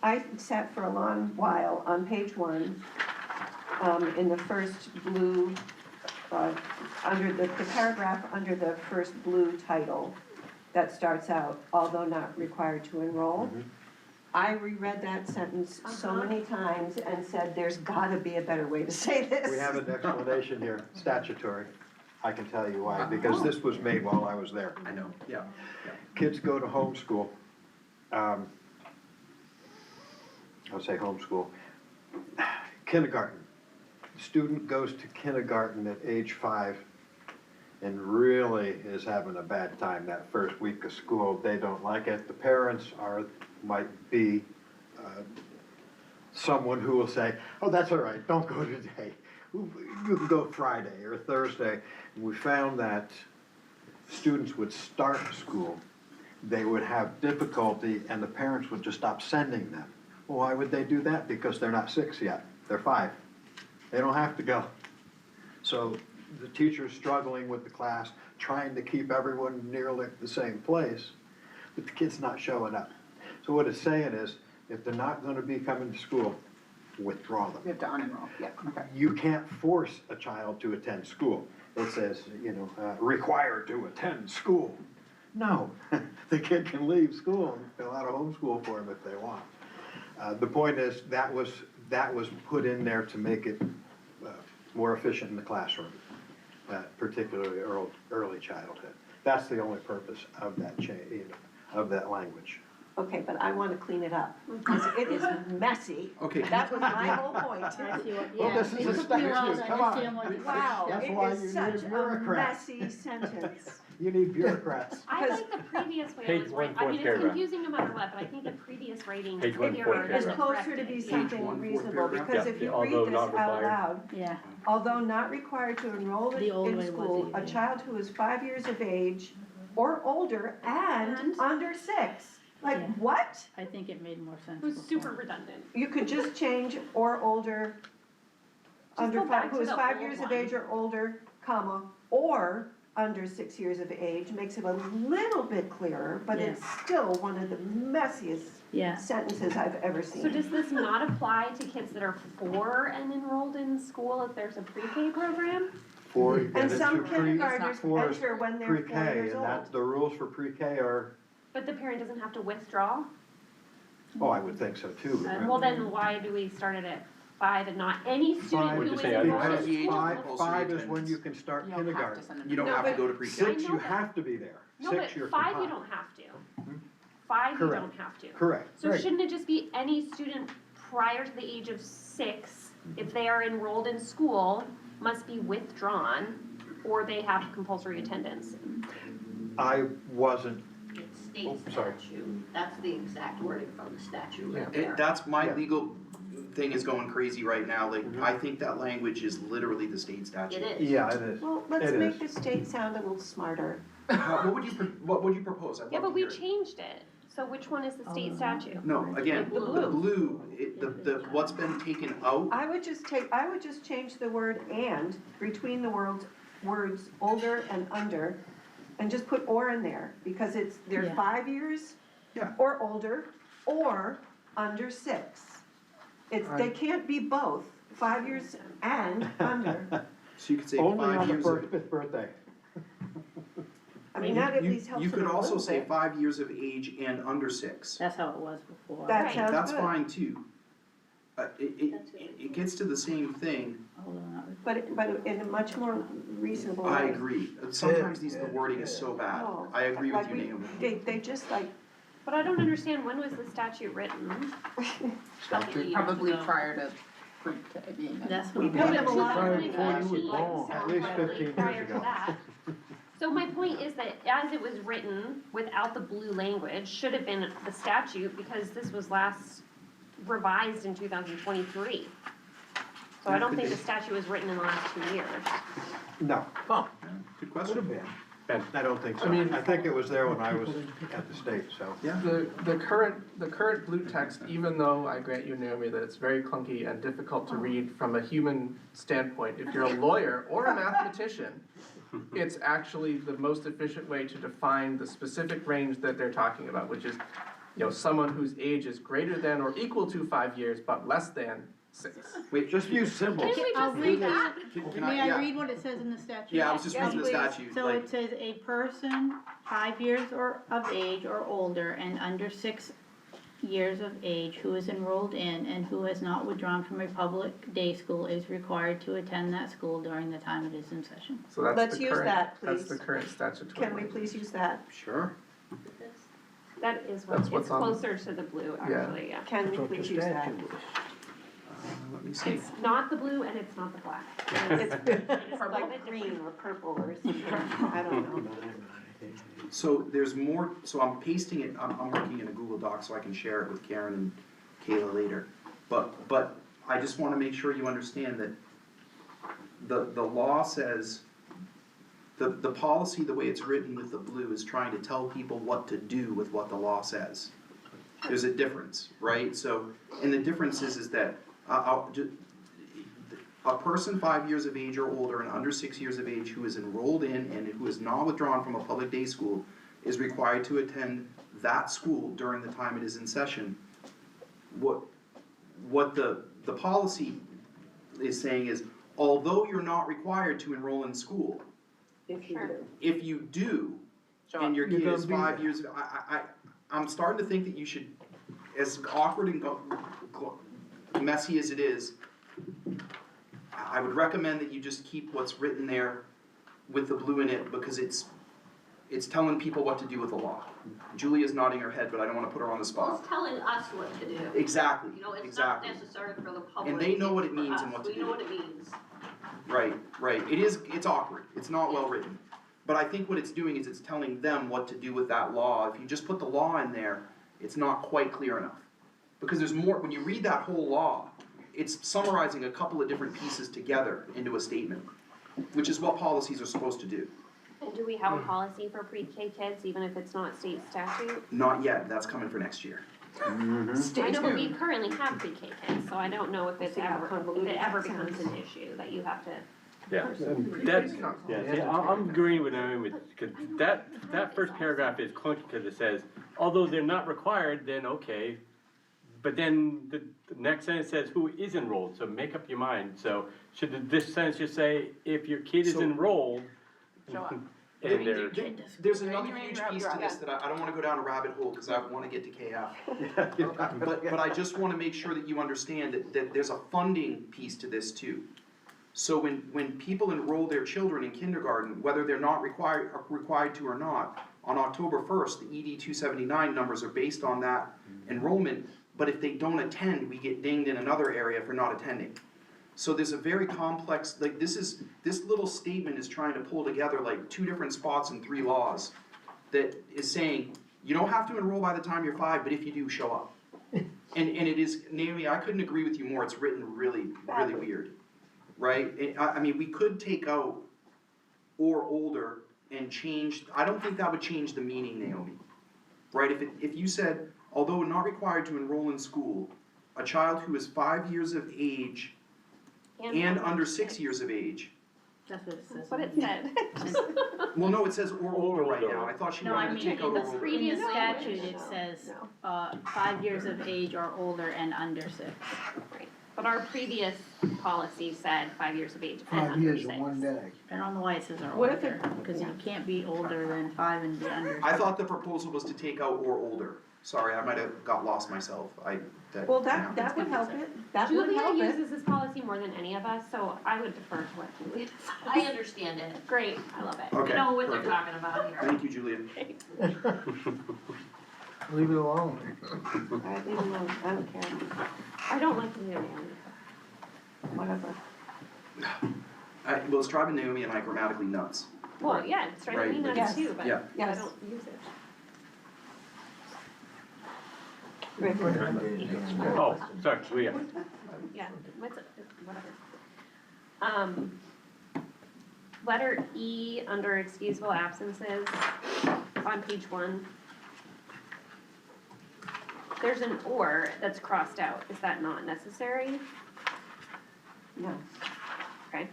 I sat for a long while on page 1, in the first blue, under the paragraph under the first blue title that starts out, although not required to enroll. I reread that sentence so many times and said, there's gotta be a better way to say this. We have an explanation here, statutory. I can tell you why, because this was made while I was there. I know, yeah. Kids go to homeschool. I'll say homeschool. Kindergarten. Student goes to kindergarten at age 5 and really is having a bad time that first week of school. They don't like it. The parents might be someone who will say, oh, that's all right, don't go today. You can go Friday or Thursday. And we found that students would start school, they would have difficulty, and the parents would just stop sending them. Well, why would they do that? Because they're not 6 yet, they're 5. They don't have to go. So the teacher's struggling with the class, trying to keep everyone nearly the same place, but the kid's not showing up. So what it's saying is, if they're not gonna be coming to school, withdraw them. We have to unenroll, yeah, okay. You can't force a child to attend school. It says, required to attend school. No, the kid can leave school and fill out a homeschool form if they want. The point is, that was put in there to make it more efficient in the classroom, particularly early childhood. That's the only purpose of that of that language. Okay, but I wanna clean it up, because it is messy. Okay. That was my whole point. I see what, Well, yeah, this is it a took me a while to statute, come on. understand what it Wow, That's it why you is need such a a bureaucrat. messy sentence. You need bureaucrats. I like the previous way it Page was one, written. I fourth mean, it's paragraph. confusing no matter what, but I think the previous rating Page one, here fourth It's paragraph. closer to be Page something 1, fourth reasonable, paragraph. because Yeah, if you although read not this out required. loud, Yeah, although not required to enroll The old in way was school, a easy. child who is 5 years of age or older and And? under 6. Like, Yeah. what? I think it made more sense It was before. super redundant. You could just change or older, under go back 5, to who is the 5 old years of one. age or older, comma, or under 6 years of age, makes it a little bit clearer, but it's still one of the messiest Yeah, sentences I've ever seen. So does this not apply to kids that are 4 and enrolled in school if there's a pre-K program? And some kindergartners four is enter when they're 4 pre-K, years and old. that, the rules for pre-K are, But the parent doesn't have to withdraw? I would think so too. Well, then why do we start it at 5 and not any student Five, who Would you is say enrolled Because in the age of school? Five, compulsory 5 is when attendance. you can start You don't have to kindergarten. send them. You don't No, have to but go to pre-K. 6, I know you that. have to be there. No, Six, but you're 5 you complying. don't have to. 5 you Correct. don't have to. Correct. So Right. shouldn't it just be any student prior to the age of 6, if they are enrolled in school, must be withdrawn, or they have compulsory attendance? I wasn't, It's state Oh, sorry. statute, that's the exact wording from the statute right It, there. that's my Yeah. legal thing is going crazy right now, like, I think that language is literally the state statute. It is. yeah, it is. Well, let's It make is. the state sound a little smarter. What would you propose? I'd Yeah, love but to we hear it. changed it, so which one is the state statute? No, again, The the blue. blue, what's been taken out, I would just change the word "and" between the words older and under, and just put "or" in there, because they're Yeah. 5 years Yeah. or older, or under 6. They can't be both, 5 years and under. so you could say Only 5 on the years first, of. fifth birthday. I mean, that at You- least helps You them could a also little say bit. 5 years of age and under 6. That's how it was before. That Right. sounds That's good, fine too. It gets to the same thing, Hold on, but in a much more reasonable way. I agree, sometimes the wording is so bad, Oh, I agree with like you, we- Naomi. They just like, But I don't understand, when was the statute written? Probably prior to pre-K being. that's we what. paid them a lot of Prior money. before you were Actually, like, born. At least probably 15 years prior to ago. that. So my point is that as it was written, without the blue language, should have been the statute, because this was last revised in 2023. So I don't think the statute was written in the last 2 years. No, Good Could question. have been. I don't think so. I mean- I think it was there when I was at the state, so. Yeah. The current blue text, even though I grant you, Naomi, that it's very clunky and difficult to read from a human standpoint, if you're a lawyer or a mathematician, it's actually the most efficient way to define the specific range that they're talking about, which is, someone whose age is greater than or equal to 5 years, but less than 6. Wait, Just use symbols. Can we I'll just read say that? can May I yeah. read what it says in the statute? Yeah, I was just Yes, reading the please. statute, So like- it says a person 5 years or of age or older and under 6 years of age who is enrolled in and who has not withdrawn from a public day school is required to attend that school during the time it is in session. So that's Let's the use current, that, that's please. the current statutory. Can we please use that? Sure. That is what, That's it's what's on- closer to the blue, actually, yeah. Can we That's what the please use that? statute is. Let me see. It's not the blue and it's not the black. It's like green or purple or something, I don't know. So there's more, so I'm pasting it, I'm working in a Google Doc so I can share it with Karen and Kayla later. But I just wanna make sure you understand that the law says, the policy, the way it's written with the blue is trying to tell people what to do with what the law says. There's a difference, right? So, and the difference is that, a person 5 years of age or older and under 6 years of age who is enrolled in and who is not withdrawn from a public day school is required to attend that school during the time it is in session. What the policy is saying is, although you're not required to enroll in school, If you Sure. do. if you do, and your You're kid is gonna be 5 there. years, I'm starting to think that you should, as awkward and messy as it is, I would recommend that you just keep what's written there with the blue in it, because it's telling people what to do with the law. Julia's nodding her head, but I don't wanna put her on the Well, spot. it's telling us what to do. Exactly, You know, it's not exactly. necessary for the public. And they know what it it's for means and us. what to We do. know what it means. Right. It's awkward, it's not well written. But I think what it's doing is it's telling them what to do with that law. If you just put the law in there, it's not quite clear enough. Because there's more, when you read that whole law, it's summarizing a couple of different pieces together into a statement, which is what policies are supposed to do. And do we have a policy for pre-K kids, even if it's not state statute? Not yet, that's coming for next year. I know, but we currently have pre-K kids, so I don't know if it's See how ever, if convoluted it ever that becomes sounds. an issue that you have to. Yeah, that's, yeah, see, I'm agreeing with Naomi, because that first paragraph is clunky, because it says, although they're not required, then okay. But then the next sentence says who is enrolled, so make up your mind, so should this sentence just say, if your kid is So- enrolled? Show up. And they're, There's another huge piece to this that I don't wanna go down a rabbit hole, cause I wanna get to KF. But I just wanna make sure that you understand that there's a funding piece to this too. So when people enroll their children in kindergarten, whether they're not required to or not, on October 1st, the ED 279 numbers are based on that enrollment, but if they don't attend, we get dinged in another area for not attending. So there's a very complex, like this little statement is trying to pull together like 2 different spots in 3 laws that is saying, you don't have to enroll by the time you're 5, but if you do, show up. And it is, Naomi, I couldn't agree with you more, it's written really, really weird, right? I mean, we could take out or older and change, I don't think that would change the meaning, Naomi. Right, if you said, although not required to enroll in school, a child who is 5 years of age and under 6 years of age. That's what it says. That's what it said. Well, no, it says or older right now, I thought she No, I wanted to mean, take out in the or older. previous No, statute, no, it says, no. 5 years of age or older and under 6. Right. But our previous policy said 5 years of age and 5 under years 6. and 1 day. I don't know why it says or What if older, because you can't be older than 5 and be under 6. I thought the proposal was to take out or older, sorry, I might have got lost myself, Well, that would help it, that would Julia help it. uses this policy more than any of us, so I would defer to what Julia says. I understand it. Great, I love it. Okay, You know what they're perfect. talking about here. Thank you, Julia. Leave it alone. All right, leave it alone, I don't care, I don't like the Naomi. whatever. Well, it's driving Naomi and I grammatically nuts. Well, yeah, it's driving me Right. nuts Yes. too, but Yeah. I Yes. don't use it. Rick, Oh, sorry, Leah. Yeah, what's it, whatever. Letter E under excusable absences on page 1. There's an or that's crossed out. Is that not necessary? no, Okay.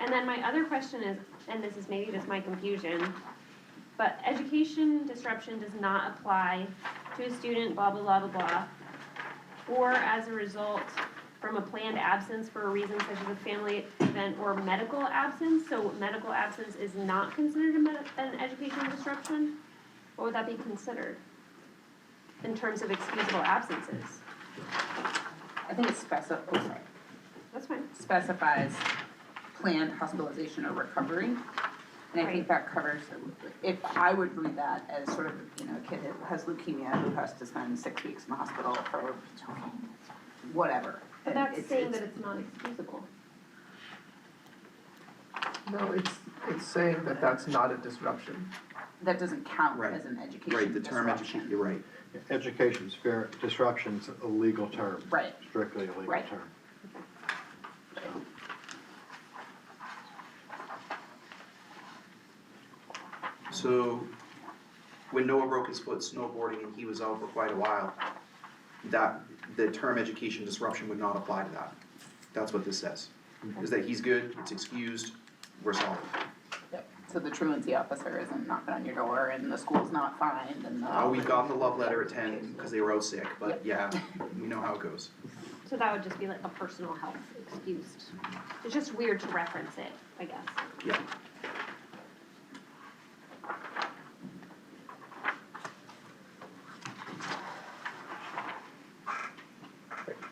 And then my other question is, and this is maybe just my confusion, but education disruption does not apply to a student, blah, blah, blah, blah, blah, or as a result from a planned absence for a reason such as a family event or medical absence. So medical absence is not considered an educational disruption? What would that be considered in terms of excusable absences? I think it That's fine. specifies planned hospitalization or recovery. And I Right. think that covers, if I would read that as sort of, a kid that has leukemia who has to spend 6 weeks in the hospital for whatever. But and that's saying that it's not excusable. No, it's saying that that's not a disruption. That doesn't count Right. as an education Right, the term disruption. education, you're right. Education's fair, disruption's a legal term. Right. Strictly a legal Right. term. So, when Noah broke his foot snowboarding and he was out for quite a while, the term education disruption would not apply to that. That's what this says, is that he's good, it's excused, we're solid. Yep. So the truancy officer isn't knocking on your door and the school's not fined and the. We got the love letter at 10 because they were out sick, but yeah, we know how it goes. So that would just be like a personal health excused. It's just weird to reference it, I guess. Yeah.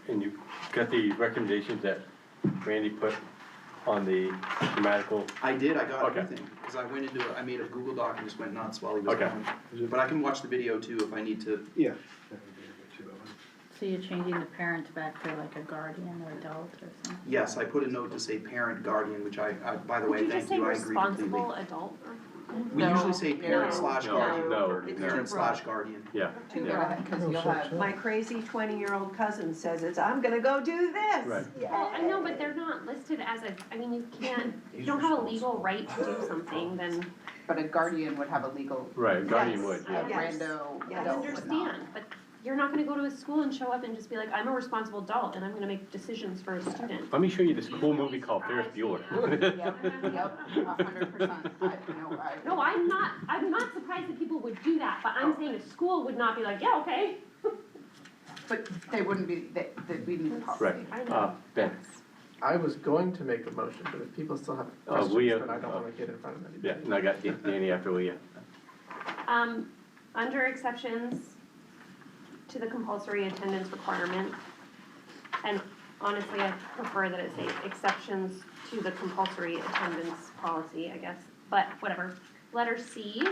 And you got the recommendations that Randy put on the grammatical, I did, I got Okay. everything, because I went into it, I made a Google Doc and just went nuts while he was Okay. going. But I can watch the video too if I need to. Yeah. That would be a good two of them. So you're changing the parent back to like a guardian or adult or something? Yes, I put a note to say parent guardian, which I by the Would way, you just thank say you, I agree completely. responsible adult or? We No, usually say no, parent slash no, guardian. no, It's no. Parent too broad. slash guardian. yeah, Too yeah. bad, cause you'll have, My crazy 20-year-old cousin says I'm gonna go do this. Right. Well, I know, but they're not listed as I mean, you can't, if you don't have a legal right to do something, then but a guardian would have a legal, Right, guardian Yes. would, a yeah. Yes. rando Yes. I adult would not. understand, but you're not gonna go to a school and show up and just be like, I'm a responsible adult and I'm gonna make decisions for a student. Let me show you this cool movie called Ferris Bueller. Yep, 100%, No, I'm not surprised that people would do that, but I'm saying a school would not be like, yeah, okay. But they wouldn't be, we need a policy. Right, I know. Ben, I was going to make a motion, but if people still have questions, Leah, then I don't wanna get in front of anybody. yeah, and I got Danny after Leah. Under exceptions to the compulsory attendance requirement, and honestly, I prefer that it say exceptions to the compulsory attendance policy, I guess, but whatever. Letter C,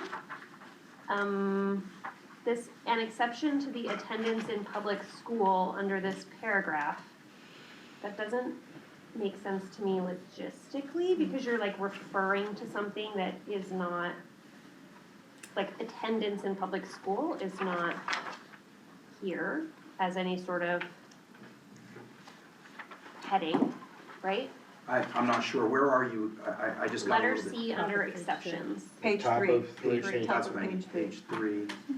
this, an exception to the attendance in public school under this paragraph, that doesn't make sense to me logistically, because you're like referring to something that is not, like attendance in public school is not here as any sort of heading, right? I'm not sure, where are you? I just got a Letter little bit. C under exceptions. Page Top three. of three. Page, Top that's of what I mean, page three. page 3.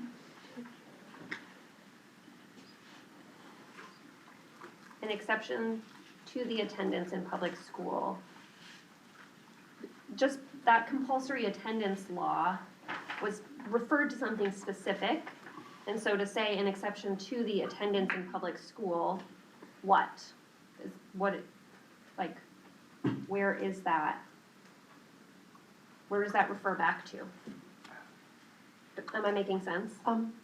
An exception to the attendance in public school. Just that compulsory attendance law was referred to something specific. And so to say an exception to the attendance in public school, what? Is what, like, where is that? Where does that refer back to? Am I making sense?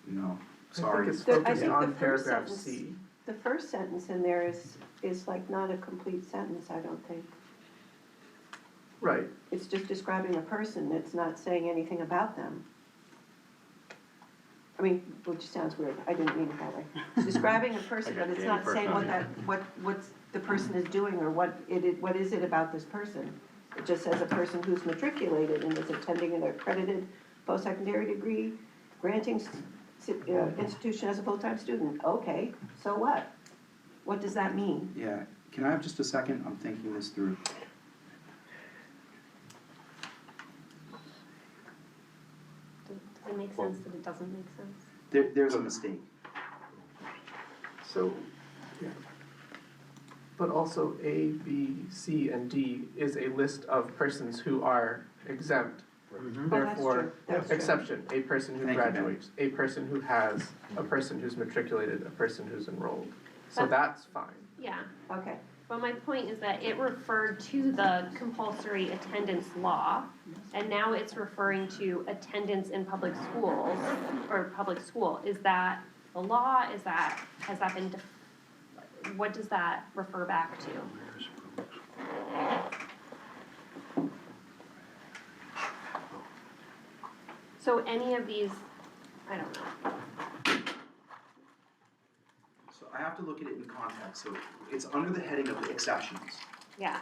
No, I sorry. think it's The- I focused think on the first paragraph sentence- C. The first sentence in there is like not a complete sentence, I don't think. Right, It's just describing a person, it's not saying anything about them. I mean, which sounds weird, I didn't mean it that way. It's describing a person, but it's not saying what's the person is doing or what is it about this person. It just says a person who's matriculated and is attending an accredited post-secondary degree, granting institution as a full-time student. Okay, so what? What does that mean? Yeah, can I have just a second? I'm thinking this through. Does it make sense that it doesn't make sense? There's a mistake. so, yeah. But also A, B, C, and D is a list of persons who are exempt. Oh, that's Therefore, true. That's true. exception, a person who Thank you, Ben. graduates, a person who has, a person who's matriculated, a person who's enrolled. So But- that's fine. Yeah, Okay, but my point is that it referred to the compulsory attendance law, and now it's referring to attendance in public schools, or public school. Is that the law, has that been, what does that refer back to? So any of these, I don't know. So I have to look at it in context, so it's under the heading of the exceptions. Yeah,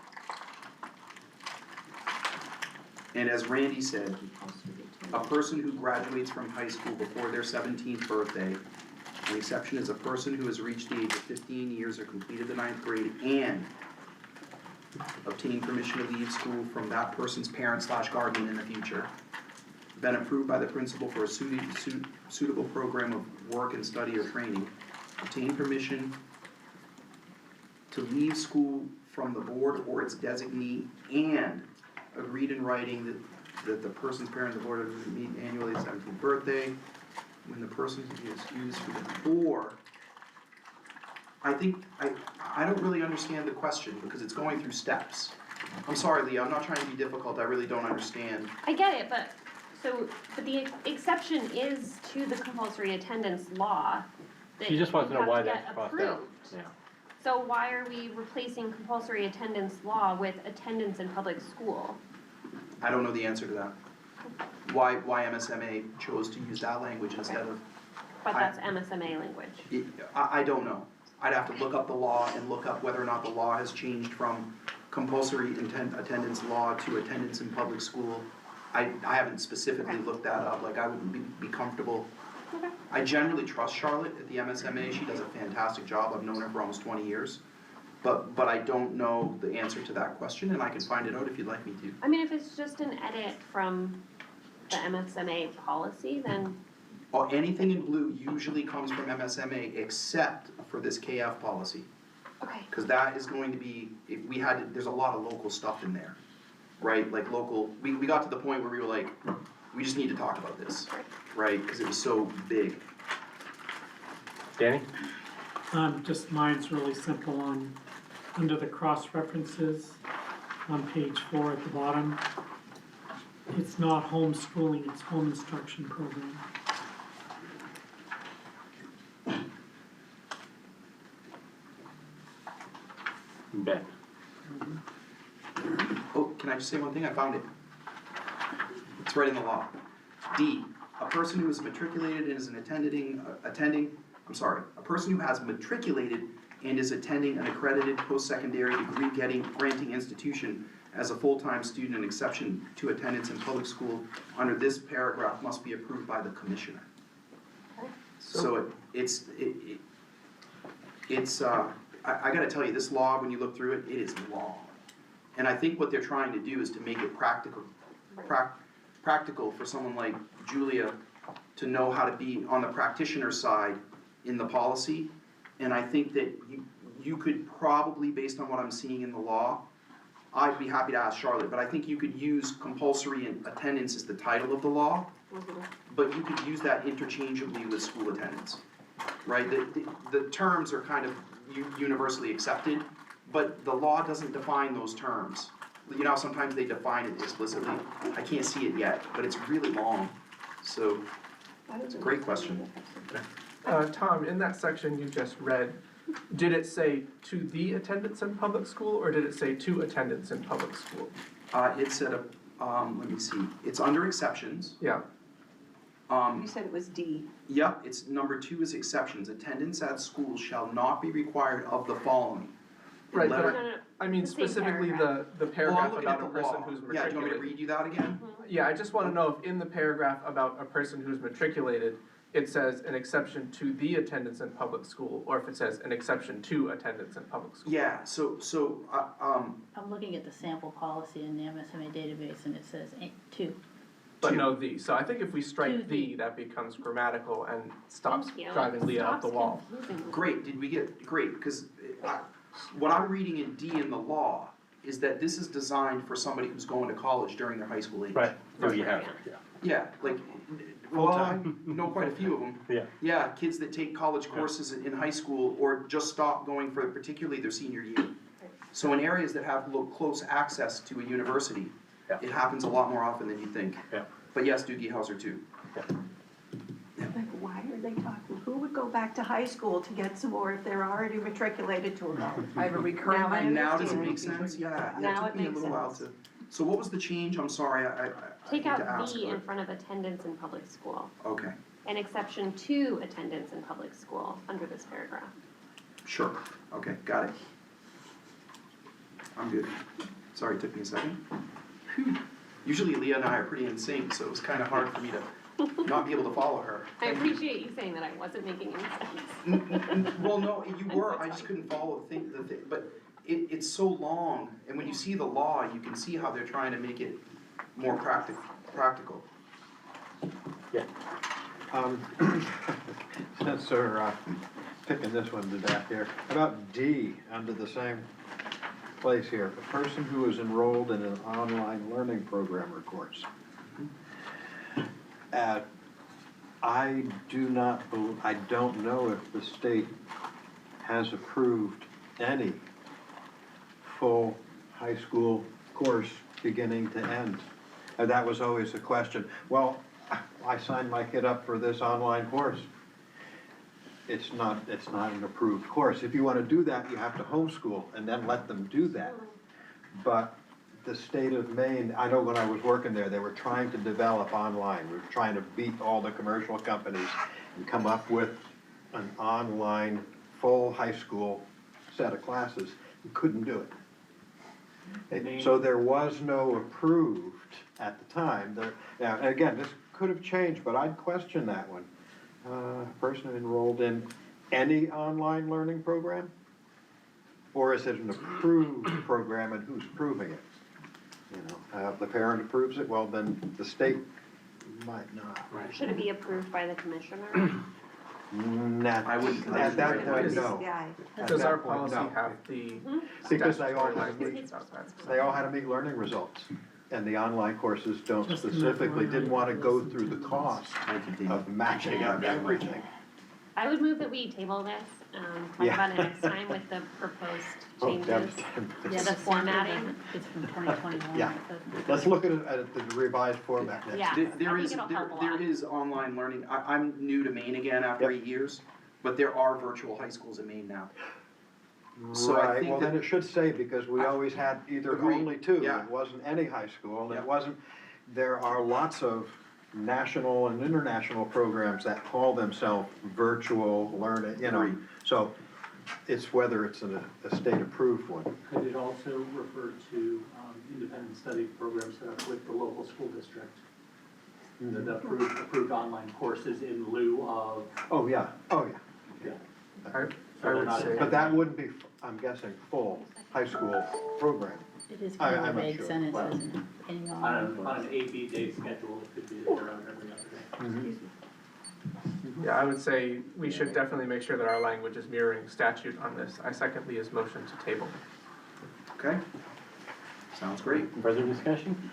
And as Randy said, a person who graduates from high school before their 17th birthday, an exception is a person who has reached the age of 15 years or completed the 9th grade and obtained permission to leave school from that person's parent/guardian in the future, been approved by the principal for a suitable program of work and study or training, obtained permission to leave school from the board or its designee, and agreed in writing that the person's parent and the board are to meet annually at 17th birthday, when the person is excused for the, or, I think, I don't really understand the question, because it's going through steps. I'm sorry, Leah, I'm not trying to be difficult, I really don't understand. I get it, but, but the exception is to the compulsory attendance law. that She just wants to know you why have to that's get crossed out. approved. Yeah. So why are we replacing compulsory attendance law with attendance in public school? I don't know the answer to that. Why MSMA chose to use that language instead of, But that's MSMA language. I don't know. I'd have to look up the law and look up whether or not the law has changed from compulsory attendance law to attendance in public school. I haven't specifically Okay. looked that up, like I wouldn't be comfortable. Okay. I generally trust Charlotte at the MSMA, she does a fantastic job, I've known her for almost 20 years. But I don't know the answer to that question, and I can find it out if you'd like me to. I mean, if it's just an edit from the MSMA policy, then, Or anything in blue usually comes from MSMA except for this KF policy. okay, Cause that is going to be, if we had, there's a lot of local stuff in there, right? Like local, we got to the point where we were like, we just need to talk about this, right? Cause it was so big. Danny? Just mine's really simple under the cross references on page 4 at the bottom. It's not homeschooling, it's home instruction program. Ben? can I just say one thing? I found it. It's right in the law. D, a person who is matriculated and is a person who has matriculated and is attending an accredited post-secondary degree granting institution as a full-time student, an exception to attendance in public school under this paragraph must be approved by the commissioner. So I gotta tell you, this law, when you look through it, it is long. And I think what they're trying to do is to make it practical for someone like Julia to know how to be on the practitioner side in the policy. And I think that you could probably, based on what I'm seeing in the law, I'd be happy to ask Charlotte, but I think you could use compulsory attendance as the title of the law, but you could use that interchangeably with school attendance, right? The terms are kind of universally accepted, but the law doesn't define those terms. You know, sometimes they define it explicitly. I can't see it yet, but it's really long, so it's a great question. Tom, in that section you just read, did it say to the attendance in public school, or did it say to attendance in public school? It said, let me see, it's under exceptions. Yeah, You said it was D. Yep, it's number 2 is exceptions. Attendance at school shall not be required of the following. right, Letter- but I mean The same specifically the paragraph. the Well, I'm paragraph looking at about a the person law. who's Yeah, do you want me to matriculated. read you that again? Yeah, I just wanna know if in the paragraph about a person who's matriculated, it says an exception to the attendance in public school, or if it says an exception to attendance in public school. Yeah, so, I'm looking at the sample policy in the MSMA database and it says to. But To. no the, so I think if we To strike the. the, that becomes grammatical and stops Thank you. driving Leah up the Stops wall. confusing. great, great, because what I'm reading in D in the law is that this is designed for somebody who's going to college during their high school age. Right, so you have, yeah. Yeah, like, well, I know quite a few of them. Yeah. Yeah, kids that take college courses in high school or just stop going for particularly their senior year. So in areas that have close access to a university, Yeah. it happens a lot more often than you think. Yeah. But yes, Doogie Howser too. Like, why are they talking? Who would go back to high school to get some more if they're already matriculated to a college? I have a recurring. Now I And now does it understand. make sense? Yeah, Now it it took me a makes little while to. sense. So what was the change? I'm sorry, I Take hate out to ask, the in but- front of attendance in public school. Okay, An exception to attendance in public school under this paragraph. sure, okay, got it. I'm good. Sorry, it took me a second. Phew. Usually Leah and I are pretty in sync, so it was kinda hard for me to not be able to follow her. I appreciate you saying that I wasn't making any sense. Well, no, you were, I just couldn't follow the thing, but it's so long, and when you see the law, you can see how they're trying to make it more practical. Yeah. Since we're picking this one to death here, about D, under the same place here, a person who is enrolled in an online learning program or course. I don't know if the state has approved any full high school course beginning to end. And that was always the question. Well, I signed my kid up for this online course. It's not an approved course. If you wanna do that, you have to homeschool and then let them do that. But the state of Maine, I know when I was working there, they were trying to develop online. We were trying to beat all the commercial companies and come up with an online, full high school set of classes. You couldn't do it. So there was no approved at the time. Now, again, this could have changed, but I'd question that one. Person enrolled in any online learning program? Or is it an approved program and who's approving it? You know, if the parent approves it, well, then the state might not. Should it be approved by the commissioner? I wouldn't cut At it that right point, away. no. Yeah. At Does that our point, policy no. have the Because they all statutory had to language meet, about that? they all had to meet learning results. And the online courses don't Just enough specifically, didn't wanna go listen through to the the cost Thank you, Dave. of matching up everything. I would move that we table this, talk Yeah. about it next time with the proposed Oh, changes. Yeah, The formatting. It's from 2021. Yeah. Let's look at the revised format next. Yeah. There I think is, it'll help a lot. there is online learning. I'm new to Maine again after Yep. 8 years, but there are virtual high schools in Maine now. So I Right, think well, that- then it should say, because we always had either Agreed, only two, yeah. it wasn't any high school, and Yeah. it wasn't, there are lots of national and international programs that call themselves virtual learning, you know, Agreed. so it's whether it's a state-approved one. Could it also refer to independent study programs that are with the local school district? The approved online courses in lieu of, Oh, yeah, oh, yeah. I they're would not say, But that wouldn't be, I'm guessing, full high school program. It is I- kind of a I'm not vague sure. sentence, isn't it? Any on an AB day schedule, it could be that they're out every other day. yeah, I would say we should definitely make sure that our language is mirroring statute on this. I second Leah's motion to table. Okay? Sounds great. Further discussion?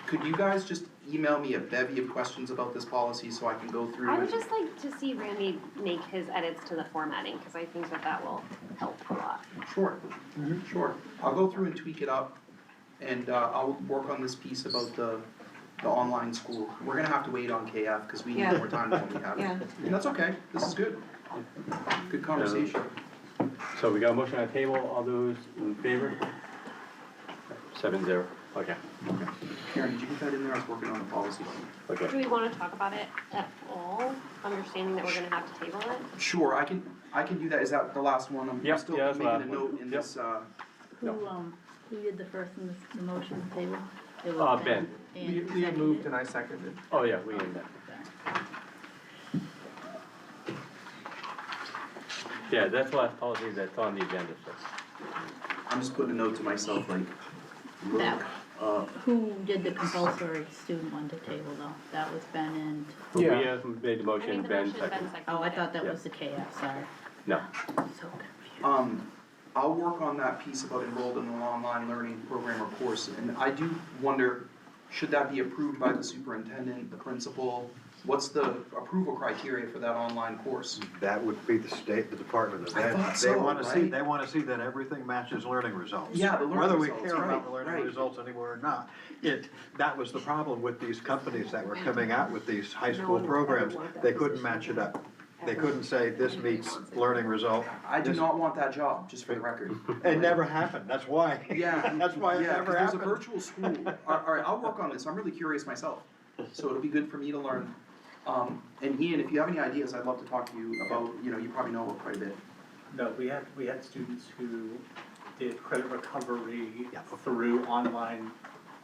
Could you guys just email me a bevy of questions about this policy so I can go through I and? would just like to see Randy make his edits to the formatting, because I think that that will help a lot. Sure, sure. I'll go through and tweak it up, and I'll work on this piece about the online school. We're gonna have to wait on KF, because we need Yeah. more time than we have. Yeah. And that's okay, this is good. Good conversation. So we got a motion on the table, all those in favor? 7-0, okay, Karen, did you get that in there? I was working on the policy. Do okay. we wanna talk about it at all, understanding that we're gonna have to table it? Sure, I can do that. Is that the last one? I'm Yep, still yeah, that's the making a last one. note in Yep. this, Who did the first and the motion to table? It was Ben. And Leah seconded moved it? and I seconded. Oh, yeah, we in that. Yeah, that's the last policy that's on the agenda, so. I'm just putting a note to myself, like, look, That- Who did the compulsory student one to table though? That was Ben and, We Yeah. have made the I motion, made the Ben motion, Ben second. seconded oh, I it. thought that Yeah. was the KF, sorry. No, I'm so confused. I'll work on that piece about enrolled in an online learning program or course, and I do wonder, should that be approved by the superintendent, the principal? What's the approval criteria for that online course? That would be the state, the Department of I Ed. thought They so, wanna see, right? they wanna see that everything matches learning results. Yeah, the learning Whether we results, care about right, the learning right. results anymore or not, that was the problem with these companies that were coming out with these high No school one would ever programs. want that They couldn't position. match it up. They couldn't say this meets learning result. I do This- not want that job, just for the record. It never happened, that's why. Yeah. That's why it Yeah, 'cause never there's a happened. virtual school. All right, I'll work on this. I'm really curious myself. So it'll be good for me to learn. And Ian, if you have any ideas, I'd love to talk to you about, you probably know quite a bit. No, we had students who did credit recovery through online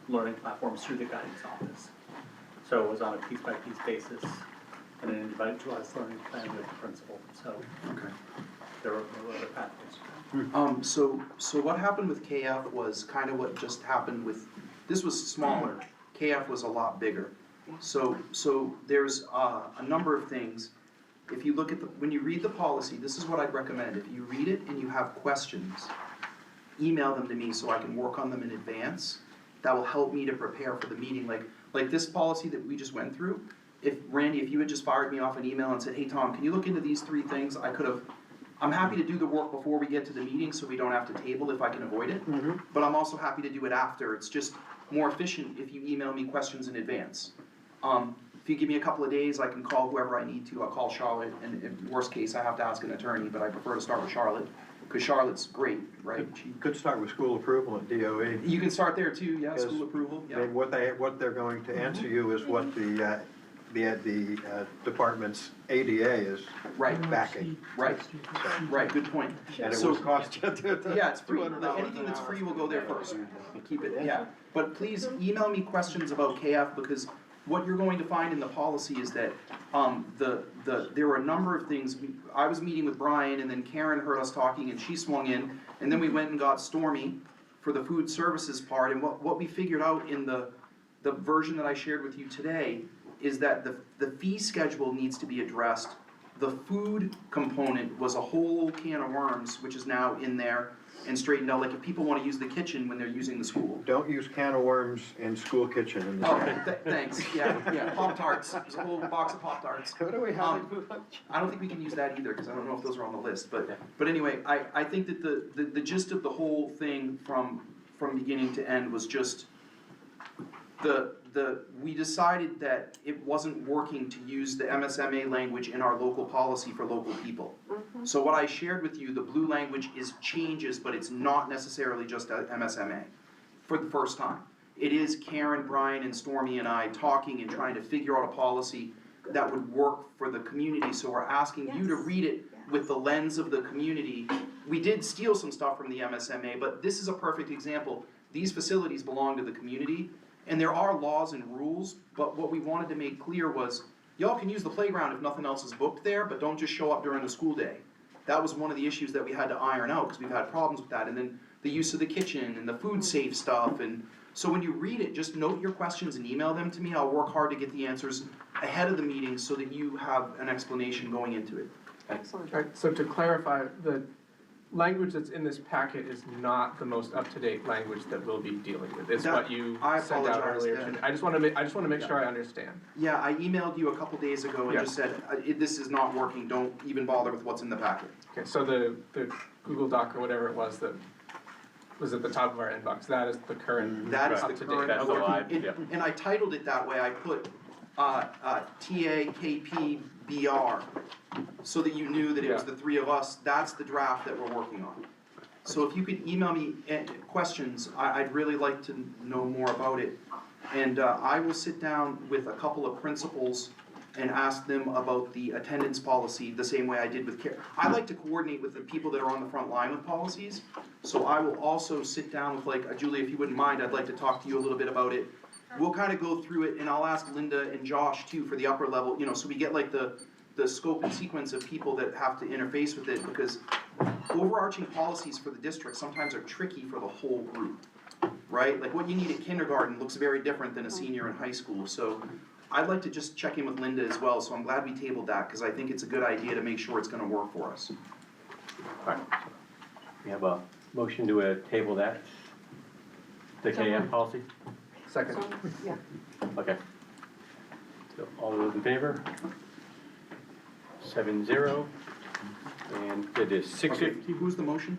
learning platforms through the guidance office. So it was on a piece-by-piece basis and an individualized learning plan with the principal, so Okay. there were other pathways. So what happened with KF was kind of what just happened with, this was smaller. KF was a lot bigger. So there's a number of things. If you look at when you read the policy, this is what I'd recommend. If you read it and you have questions, email them to me so I can work on them in advance. That will help me to prepare for the meeting. Like this policy that we just went through, Randy, if you had just fired me off an email and said, hey, Tom, can you look into these 3 things? I'm happy to do the work before we get to the meeting so we don't have to table if I can avoid it. But I'm also happy to do it after. It's just more efficient if you email me questions in advance. If you give me a couple of days, I can call whoever I need to. I'll call Charlotte, and in worst case, I have to ask an attorney, but I prefer to start with Charlotte, because Charlotte's great, right? You could start with school approval at DOE. You can start there too, yeah, Yes. school approval, I mean, yeah. what they're going to answer you is what the department's ADA is Right, backing. right, right, good point. And it So- will cost you. Yeah, it's free, $200 like, anything that's an free hour. will go there first, keep it, yeah. But please email me questions about KF, because what you're going to find in the policy is that, there were a number of things. I was meeting with Brian, and then Karen heard us talking, and she swung in, and then we went and got Stormy for the food services part, and what we figured out in the version that I shared with you today is that the fee schedule needs to be addressed. The food component was a whole can of worms, which is now in there and straightened out, like if people wanna use the kitchen when they're using the school. Don't use can of worms in school kitchen in the Oh, thanks, yeah, Pop-Tarts, there's a whole box of Pop-Tarts. What do we have for lunch? I don't think we can use that either, cause I don't know if those are on the list, but anyway, I think that the gist of the whole thing from beginning to end was just we decided that it wasn't working to use the MSMA language in our local policy for local people. So what I shared with you, the blue language is changes, but it's not necessarily just a MSMA for the first time. It is Karen, Brian, and Stormy and I talking and trying to figure out a policy that would work for the community, so we're asking you to Yes. read it with the lens of the community. We did steal some stuff from the MSMA, but this is a perfect example. These facilities belong to the community, and there are laws and rules, but what we wanted to make clear was, y'all can use the playground if nothing else is booked there, but don't just show up during the school day. That was one of the issues that we had to iron out, because we've had problems with that, and then the use of the kitchen and the food safe stuff, and so when you read it, just note your questions and email them to me. I'll work hard to get the answers ahead of the meeting so that you have an explanation going into it. Excellent. Alright, so to clarify, the language that's in this packet is not the most up-to-date language that we'll be dealing with. It's what you I sent out apologize, earlier Dan. today. I just wanna make sure I understand. Yeah, I emailed you a couple days ago and Yeah. just said, this is not working, don't even bother with what's in the packet. Okay, so the Google Doc or whatever it was that was at the top of our inbox, that is the current That is the up-to-date. current. That's the Okay. live, And- yeah. And I titled it that way, I put, TAKPBR, so that you knew that it was Yeah. the three of us, that's the draft that we're working on. So if you could email me questions, I'd really like to know more about it. And I will sit down with a couple of principals and ask them about the attendance policy, the same way I did with care. I like to coordinate with the people that are on the front line with policies, so I will also sit down with, like, Julie, if you wouldn't mind, I'd like to talk to you a little bit about it. We'll kind of go through it, and I'll ask Linda and Josh too for the upper level, so we get like the scope and sequence of people that have to interface with it, because overarching policies for the district sometimes are tricky for the whole group, right? Like what you need at kindergarten looks very different than a senior in high school, so I'd like to just check in with Linda as well, so I'm glad we tabled that, because I think it's a good idea to make sure it's gonna work for us. We have a motion to table that, the KF policy? Second. So, yeah. Okay. So all those in favor? 7-0, and it is 6:50. Who's the motion?